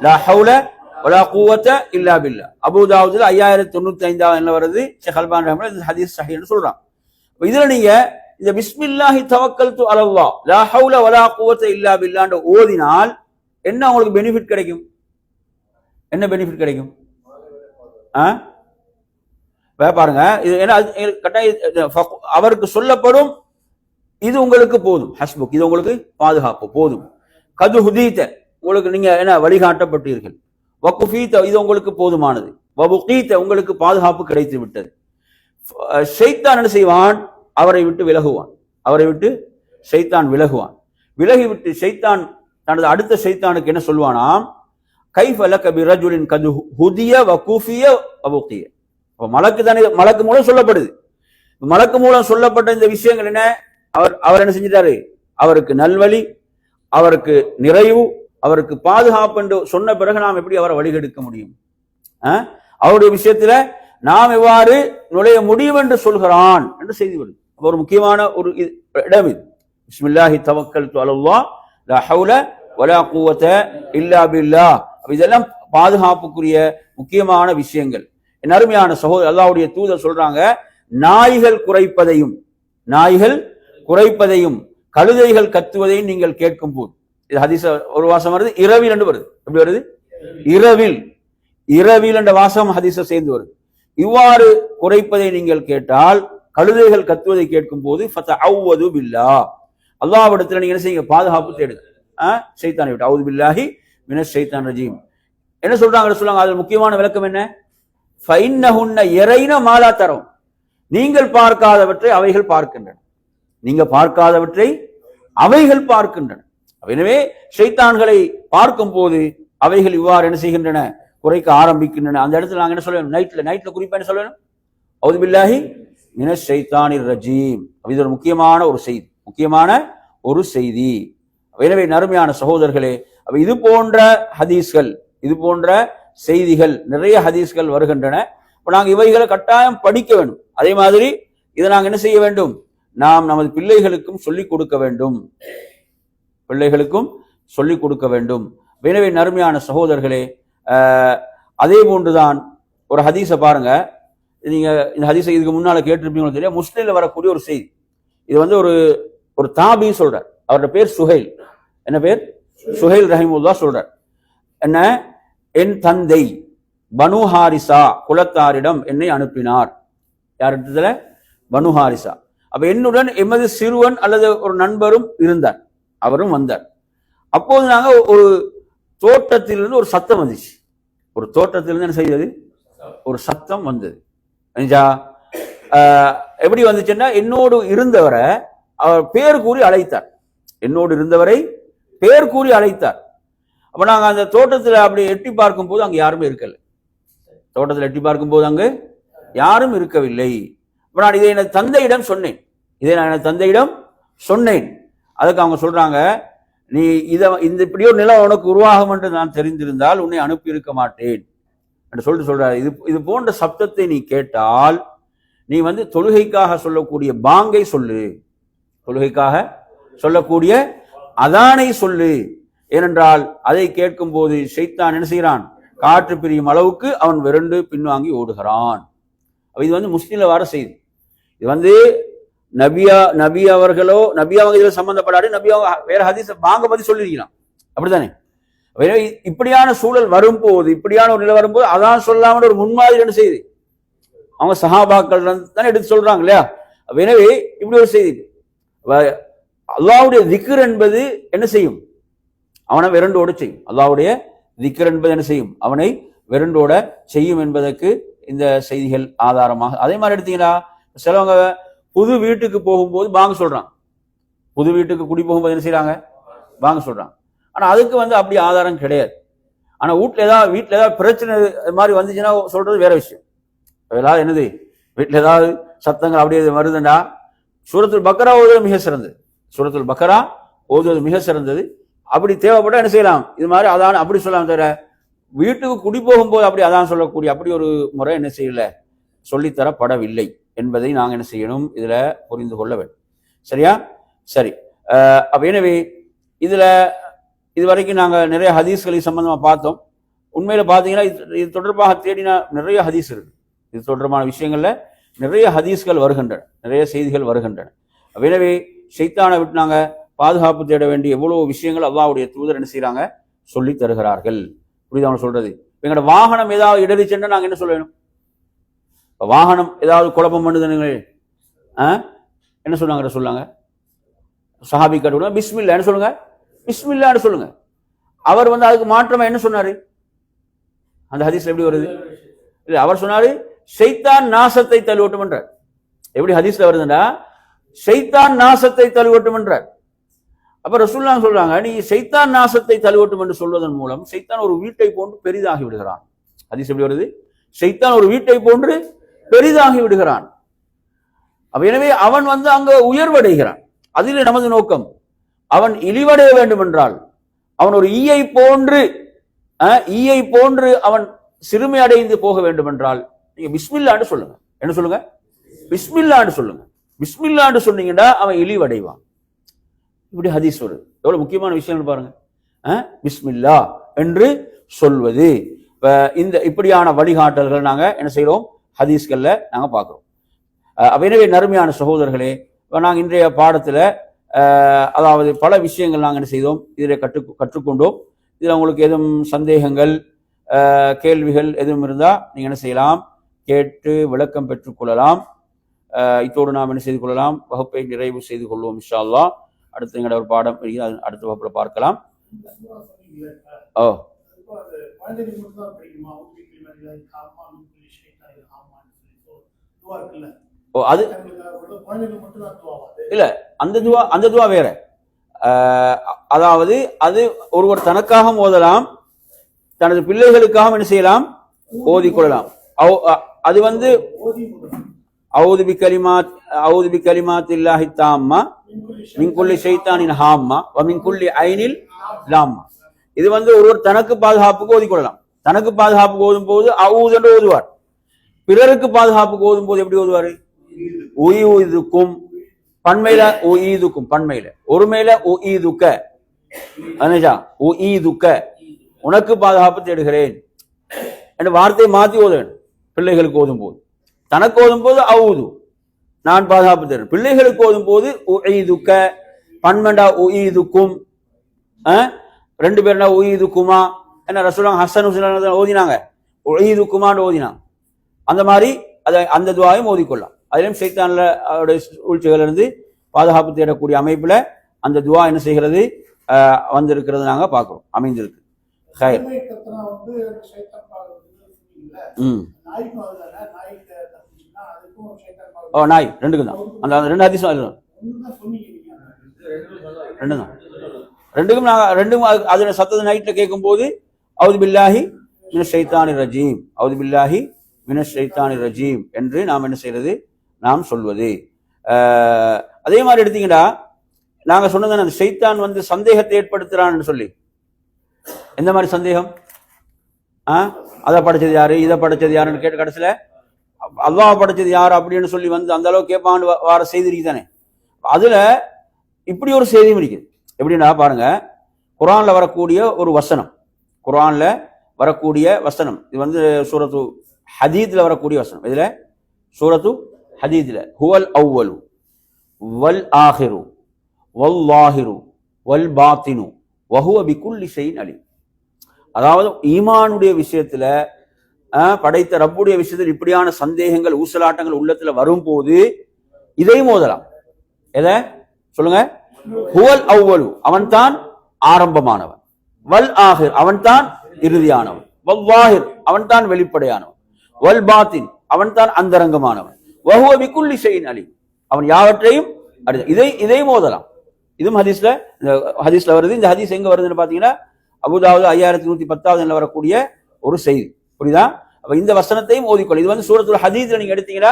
லா ஹவுல வலா குவத்த இல்லா பில்லாஹ். அபூ தாவூதுல 5095 என்ன வருது, ஷேக் அல்பானி ரஹ்மத்துல்லாஹி இந்த ஹதீஸ் சஹீஹ்னு சொல்றான். இதுல நீங்க இந்த பிஸ்மில்லாஹி தவக்கல்து அலல்லாஹ் லா ஹவுல வலா குவத்த இல்லா பில்லாஹ் ஓதினால் என்ன உங்களுக்கு பெனிஃபிட் கிடைக்கும்? என்ன பெனிஃபிட் கிடைக்கும்? பாருங்க, இது அவருக்கு சொல்லப்படும், இது உங்களுக்கு போதும், ஹஸ்புக், இது உங்களுக்கு பாதுகாப்பு போதும். கது ஹுதீத, உங்களுக்கு நீங்க என்ன வழிகாட்டப்பட்டீர்கள். வகுஃபீத, இது உங்களுக்கு போதுமானது. வபுகீத, உங்களுக்கு பாதுகாப்பு கிடைத்து விட்டது. ஷைத்தான் என்ன செய்வான்? அவரை விட்டு விலகுவான், அவரை விட்டு ஷைத்தான் விலகுவான். விலகிவிட்டு ஷைத்தான் தனது அடுத்த ஷைத்தானுக்கு என்ன சொல்வானாம்? கைஃப லக பிரஜுலின் கது ஹுதிய வகுஃபிய வபுகிய. அப்ப மலக்கு தானே, மலக்கு மூலம் சொல்லப்படுது. மலக்கு மூலம் சொல்லப்பட்ட இந்த விஷயங்கள் என்ன, அவர் என்ன செஞ்சிட்டாரு? அவருக்கு நல்வழி, அவருக்கு நிறைவு, அவருக்கு பாதுகாப்பு என்று சொன்ன பிறகு நாம் எப்படி அவரை வழிகெடுக்க முடியும்? அவருடைய விஷயத்துல நாம் எவ்வாறு நுழைய முடியும் என்று சொல்கிறான் என்று செய்தி வருது. ஒரு முக்கியமான ஒரு இடம் இது. பிஸ்மில்லாஹி தவக்கல்து அலல்லாஹ் லா ஹவுல வலா குவத்த இல்லா பில்லாஹ். இதெல்லாம் பாதுகாப்புக்குரிய முக்கியமான விஷயங்கள். என் அருமையான சகோதரர், அல்லாஹ்வுடைய தூதர் சொல்றாங்க, நாய்கள் குறைப்பதையும் கழுதைகள் கத்துவதையும் நீங்கள் கேட்கும் போது, இது ஹதீஸ் ஒரு வாசம் வருது, இரவில் என்று வருது. எப்படி வருது? இரவில் என்ற வாசம் ஹதீஸ சேர்ந்து வருது. இவ்வாறு குறைப்பதை நீங்கள் கேட்டால், கழுதைகள் கத்துவதை கேட்கும் போது ஃபதஅவ்வது பில்லாஹ், அல்லாஹ்விடத்தில் நீங்க என்ன செய்யுங்க? பாதுகாப்பு தேடுங்க. ஷைத்தானை விட்டு. அவுது பில்லாஹி மினஷ் ஷைத்தானிர் ரஜீம். என்ன சொல்றாங்க? அதுல முக்கியமான விளக்கம் என்ன? ஃபைன்னஹுன்ன யரைன மா லா தரவுன், நீங்கள் பார்க்காதவற்றை அவைகள் பார்க்கின்றன, நீங்க பார்க்காதவற்றை அவைகள் பார்க்கின்றன. எனவே ஷைத்தான்களை பார்க்கும் போது அவைகள் இவ்வாறு என்ன செய்கின்றன? குறைக்க ஆரம்பிக்கின்றன. அந்த இடத்துல நாங்க என்ன சொல்லணும்? நைட்ல குறிப்பா என்ன சொல்லணும்? அவுது பில்லாஹி மினஷ் ஷைத்தானிர் ரஜீம். இது ஒரு முக்கியமான ஒரு செய்தி. எனவே நறுமையான சகோதரர்களே, இது போன்ற ஹதீஸ்கள், இது போன்ற செய்திகள், நிறைய ஹதீஸ்கள் வருகின்றன. இப்ப நாங்க இவைகளை கட்டாயம் படிக்க வேண்டும். அதே மாதிரி இதை நாங்க என்ன செய்ய வேண்டும்? நாம் நமது பிள்ளைகளுக்கும் சொல்லிக் கொடுக்க வேண்டும். எனவே நறுமையான சகோதரர்களே, அதே போன்றுதான் ஒரு ஹதீஸ பாருங்க. நீங்க இந்த ஹதீஸை இதுக்கு முன்னால கேட்டிருப்பீங்களோ தெரியும். முஸ்லிம்ல வரக்கூடிய ஒரு செய்தி. இது ஒரு தாபி சொல்றார். அவருடைய பேர் சுஹைல். என்ன பேர்? சுஹைல் ரஹிமுல்லாஹ் சொல்றார். என்ன, என் தந்தை பனு ஹாரிசா குலத்தாரிடம் என்னை அனுப்பினார். யாரிடத்துல? பனு ஹாரிசா. அப்ப என்னுடன் எமது சிறுவன் அல்லது ஒரு நண்பரும் இருந்தார், அவரும் வந்தார். அப்போது நாங்க ஒரு தோட்டத்திலிருந்து ஒரு சத்தம் வந்துச்சு. ஒரு தோட்டத்திலிருந்து என்ன செய்தது? ஒரு சத்தம் வந்தது. எப்படி வந்துச்சுன்னா, என்னோடு இருந்தவரை அவர் பேர் கூறி அழைத்தார். என்னோடு இருந்தவரை பேர் கூறி அழைத்தார். அப்ப நாங்க அந்த தோட்டத்தில் அப்படி எட்டி பார்க்கும் போது அங்க யாருமே இருக்கல. தோட்டத்தில் எட்டி பார்க்கும் போது அங்கு யாரும் இருக்கவில்லை. அப்ப நான் இதை எனது தந்தையிடம் சொன்னேன். அதுக்கு அவங்க சொல்றாங்க, நீ இந்த இப்படியோ நிலம் உனக்கு உருவாகும் என்று நான் தெரிந்திருந்தால் உன்னை அனுப்பி இருக்க மாட்டேன் என்று சொல்றாரு. இது போன்ற சப்தத்தை நீ கேட்டால் நீ தொழுகைக்காக சொல்லக்கூடிய பாங்கை சொல்லு, தொழுகைக்காக சொல்லக்கூடிய அதானை சொல்லு. ஏனென்றால் அதை கேட்கும் போது ஷைத்தான் என்ன செய்கிறான்? காற்று பிரியும் அளவுக்கு அவன் விரண்டு பின்வாங்கி ஓடுகிறான். இது முஸ்லிம்ல வர செய்தி. இது நபி அவர்களோ, நபி அவங்க இதுல சம்பந்தப்படாது, நபி அவங்க வேற ஹதீஸ் பாங்க பத்தி சொல்லிருக்கலாம், அப்படித்தானே? இப்படியான சூழல் வரும்போது, இப்படியான ஒரு நிலை வரும்போது அதான் சொல்லாமல் ஒரு முன்மாதிரி என்ன செய்யுது, அவங்க சஹாபாக்கள் தானே எடுத்து சொல்றாங்க இல்லையா. எனவே இப்படி ஒரு செய்தி, அல்லாஹ்வுடைய திக்ர் என்பது என்ன செய்யும், அவனை விரண்டோடு செய்யும். அல்லாஹ்வுடைய திக்ர் என்பது என்ன செய்யும், அவனை விரண்டோட செய்யும் என்பதற்கு இந்த செய்திகள் ஆதாரமாக. அதே மாதிரி எடுத்தீங்கன்னா, சிலவங்க புது வீட்டுக்கு போகும்போது பாங்க சொல்றாங்க, புது வீட்டுக்கு குடி போகும்போது என்ன செய்யறாங்க, பாங்க சொல்றாங்க. ஆனா அதுக்கு அப்படி ஆதாரம் கிடையாது. ஆனா வீட்டுல ஏதாவது பிரச்சனை மாதிரி வந்துச்சுன்னா சொல்றது வேற விஷயம். ஏதாவது என்னது, வீட்டுல ஏதாவது சத்தங்கள் அப்படியே வருதுன்னா சூரத்துல் பக்கரா ஓதுவது மிக சிறந்தது. சூரத்துல் பக்கரா ஓதுவது மிக சிறந்தது. அப்படி தேவைப்பட்டா என்ன செய்யலாம், இது மாதிரி அதான் அப்படி சொல்லலாம். தவிர வீட்டுக்கு குடி போகும்போது அப்படி அதான் சொல்லக்கூடிய அப்படி ஒரு முறை என்ன செய்யல, சொல்லித்தரப்படவில்லை என்பதை நாங்கள் என்ன செய்யணும், இதுல புரிந்து கொள்ள வேண்டும். சரியா? சரி. எனவே இதுல இதுவரைக்கும் நாங்கள் நிறைய ஹதீஸ்களை சம்பந்தமா பார்த்தோம். உண்மையில பாத்தீங்கன்னா இது தொடர்பாக தேடினா நிறைய ஹதீஸ் இருக்கு. இது தொடர்பான விஷயங்கள்ல நிறைய ஹதீஸ்கள் வருகின்றன, நிறைய செய்திகள் வருகின்றன. எனவே ஷைத்தானை விட்டு நாங்க பாதுகாப்பு தேட வேண்டிய எவ்வளவு விஷயங்கள் அல்லாஹ்வுடைய தூதர் என்ன செய்யறாங்க, சொல்லி தருகிறார்கள். புரியுது அவங்க சொல்றது. எங்களோட வாகனம் ஏதாவது இடறிச்சுன்னா நாங்க என்ன சொல்லணும், வாகனம் ஏதாவது குழப்பம் பண்ணுதுன்னு என்ன சொன்னாங்க, சஹாபி கட்டு பிஸ்மில்லா என்ன சொல்லுங்க, பிஸ்மில்லான்னு சொல்லுங்க. அவர் அதுக்கு மாற்றமா என்ன சொன்னாரு, அந்த ஹதீஸ்ல எப்படி வருது, இல்ல அவர் சொன்னாரு ஷைத்தான் நாசத்தை தழுவட்டும் என்றார். எப்படி ஹதீஸ்ல வருதுன்னா, ஷைத்தான் நாசத்தை தழுவட்டும் என்றார். அப்ப ரசூலுல்லாஹ் சொல்றாங்க, நீ ஷைத்தான் நாசத்தை தழுவட்டும் என்று சொல்வதன் மூலம் ஷைத்தான் ஒரு வீட்டை போன்று பெரிதாகி விடுகிறான். ஹதீஸ் எப்படி வருது, ஷைத்தான் ஒரு வீட்டை போன்று பெரிதாகி விடுகிறான். அப்ப எனவே அவன் அங்க உயர்வடைகிறான். அதில் நமது நோக்கம், அவன் இழிவடைய வேண்டும் என்றால், அவன் ஒரு ஈயை போன்று அவன் சிறுமை அடைந்து போக வேண்டும் என்றால் நீங்க பிஸ்மில்லான்னு சொல்லுங்க. என்ன சொல்லுங்க, பிஸ்மில்லான்னு சொல்லுங்க. பிஸ்மில்லான்னு சொன்னீங்கன்னா அவன் இழிவடைவான். இப்படி ஹதீஸ் வருது. எவ்வளவு முக்கியமான விஷயம் பாருங்க, பிஸ்மில்லா என்று சொல்வது. இந்த இப்படியான வழிகாட்டல்கள் நாங்க என்ன செய்யறோம், ஹதீஸ்கள்ல நாங்க பார்க்கிறோம். எனவே நறுமையான சகோதரர்களே, நாங்க இன்றைய பாடத்துல அதாவது பல விஷயங்கள் நாங்கள் என்ன செய்தோம், இதில் கற்றுக்கொண்டோம். இதில் உங்களுக்கு எதுவும் சந்தேகங்கள் கேள்விகள் எதுவும் இருந்தால் நீங்கள் என்ன செய்யலாம், கேட்டு விளக்கம் பெற்றுக்கொள்ளலாம். இத்தோடு நாம் என்ன செய்து கொள்ளலாம், வகுப்பை நிறைவு செய்து கொள்வோம் இன்ஷா அல்லாஹ். அடுத்து எங்களோட ஒரு பாடம் அடுத்த வகுப்பில் பார்க்கலாம். ஓ ஓ அது இல்ல, அந்த துவா வேற. அதாவது அது ஒருவர் தனக்காக ஓதலாம், தனது பிள்ளைகளுக்காக என்ன செய்யலாம், ஓதிக்கொள்ளலாம். அது அவுது பி கலிமாத்தில்லாஹி தாம்மா மின் குல்லி ஷைத்தானின் ஹாம்மா வ மின் குல்லி ஐனில் லாம்மா. இது ஒருவர் தனக்கு பாதுகாப்புக்கு ஓதிக்கொள்ளலாம். தனக்கு பாதுகாப்புக்கு ஓதும் போது அவுது என்று ஓதுவார். பிறருக்கு பாதுகாப்புக்கு ஓதும் போது எப்படி ஓதுவாரு, உய்துக்கும் பன்மையில உய்துக்கும், பன்மையில ஒருமையில உய்துக்க, உய்துக்க உனக்கு பாதுகாப்பு தேடுகிறேன் என்ற வார்த்தையை மாத்தி ஓத வேண்டும். பிள்ளைகளுக்கு ஓதும் போது, தனக்கு ஓதும் போது அவுது நான் பாதுகாப்பு தேடுறேன், பிள்ளைகளுக்கு ஓதும் போது உய்துக்க பன்மண்டா உய்துக்கும், ரெண்டு பேர்னா உய்துக்குமா என்ன ரசூலுல்லாஹ் ஹசன் ஹுசைன் ஓதினாங்க, உய்துக்குமான்னு ஓதினாங்க. அந்த மாதிரி அந்த துவாவையும் ஓதிக்கொள்ளலாம். அதிலும் ஷைத்தான்ல அவருடைய சூழ்ச்சிகள் இருந்து பாதுகாப்பு தேடக்கூடிய அமைப்புல அந்த துவா என்ன செய்கிறது, வந்திருக்கிறது நாங்க பார்க்கிறோம், அமைந்திருக்கு. நாய் ரெண்டுக்கும் தான், அந்த ரெண்டு ஹதீஸும் ரெண்டு தான், ரெண்டுக்கும் நாங்க ரெண்டும் அதோட சத்தத்தை நைட்ல கேட்கும் போது அவுது பில்லாஹி மினஷ் ஷைத்தானிர் ரஜீம், அவுது பில்லாஹி மினஷ் ஷைத்தானிர் ரஜீம் என்று நாம் என்ன செய்யறது, நாம் சொல்வது. அதே மாதிரி எடுத்தீங்கன்னா நாங்க சொன்னது அந்த ஷைத்தான் சந்தேகத்தை ஏற்படுத்துறான்னு சொல்லி, எந்த மாதிரி சந்தேகம், அதை படைச்சது யாரு இதை படைச்சது யாருன்னு கேட்டு கடைசியில அல்லாஹ் படைச்சது யாரு அப்படின்னு சொல்லி அந்த அளவுக்கு கேட்பான்னு வார செய்தி இருக்கு தானே. அதுல இப்படி ஒரு செய்தியும் இருக்குது. எப்படின்னா பாருங்க, குர்ஆன்ல வரக்கூடிய ஒரு வசனம், குர்ஆன்ல வரக்கூடிய வசனம், இது சூரத்து ஹதீத்ல வரக்கூடிய வசனம். இதுல சூரத்து ஹதீத்ல ஹுவல் அவ்வலு வல் ஆஹிரு வல் லாஹிரு வல் பாத்தினு வஹுவ பிகுல்லி ஷைஇன் அலீம். அதாவது ஈமானுடைய விஷயத்துல படைத்த ரப்புடைய விஷயத்தில் இப்படியான சந்தேகங்கள் ஊசலாட்டங்கள் உள்ளத்துல வரும்போது இதை மோதலாம். எதை சொல்லுங்க? ஹுவல் அவ்வலு, அவன் தான் ஆரம்பமானவன். வல் ஆஹிர், அவன் தான் இறுதியானவன். வல் வாஹிர், அவன் தான் வெளிப்படையானவன். வல் பாத்தின், அவன் தான் அந்தரங்கமானவன். வஹுவ பிகுல்லி ஷைஇன் அலீம், அவன் யாவற்றையும் இதை மோதலாம். இதுவும் ஹதீஸ்ல வருது. இந்த ஹதீஸ் எங்க வருதுன்னு பாத்தீங்கன்னா அபூதாவுது 5110 வரக்கூடிய ஒரு செய்தி. புரியுதா? அப்ப இந்த வசனத்தையும் ஓதிக்கொள். இது வந்து சூரத்துல் ஹதீஸ்ல நீங்க எடுத்தீங்கன்னா,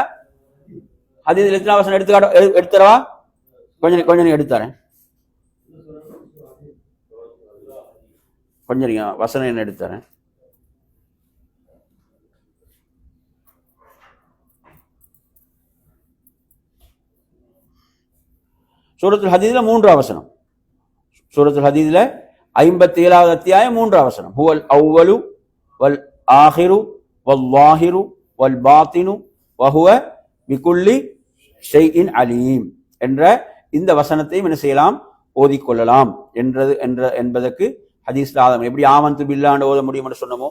ஹதீஸ்ல எத்தனை வசனம் எடுத்துறவா? கொஞ்சம் எடுத்தாரேன். கொஞ்சம் வசனம் என்ன எடுத்தாரேன். சூரத்துல் ஹதீஸ்ல 3ஆம் வசனம். சூரத்துல் ஹதீஸ்ல 57வது அத்தியாயம் 3ஆம் வசனம். ஹுவல் அவ்வலு வல் ஆஹிரு வல் லாஹிரு வல் பாத்தினு வஹுவ பிகுல்லி ஷைஇன் அலீம் என்ற இந்த வசனத்தையும் என்ன செய்யலாம்? ஓதிக்கொள்ளலாம் என்பதற்கு ஹதீஸ்ல ஆதம் எப்படி ஆமந்து பில்லான்னு ஓத முடியும் என்று சொன்னமோ,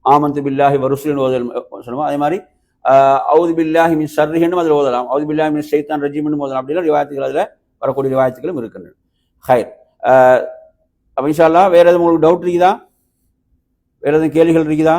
ஆமந்து பில்லாஹி வருசுலின் ஓத சொன்னமோ, அதே மாதிரி அவுது பில்லாஹி மின் ஷர்ரிஹின்னு அதில் ஓதலாம். அவுது பில்லாஹி மின் ஷைத்தான் ரஜீம்னு ஓதலாம். அப்படின்னா ரிவாயத்துகள் அதில் வரக்கூடிய ரிவாயத்துகளும் இருக்கின்றன. ஹைர். அப்ப இன்ஷா அல்லாஹ் வேற எதுவும் உங்களுக்கு டவுட் இருக்குதா? வேற எதுவும் கேள்விகள் இருக்குதா?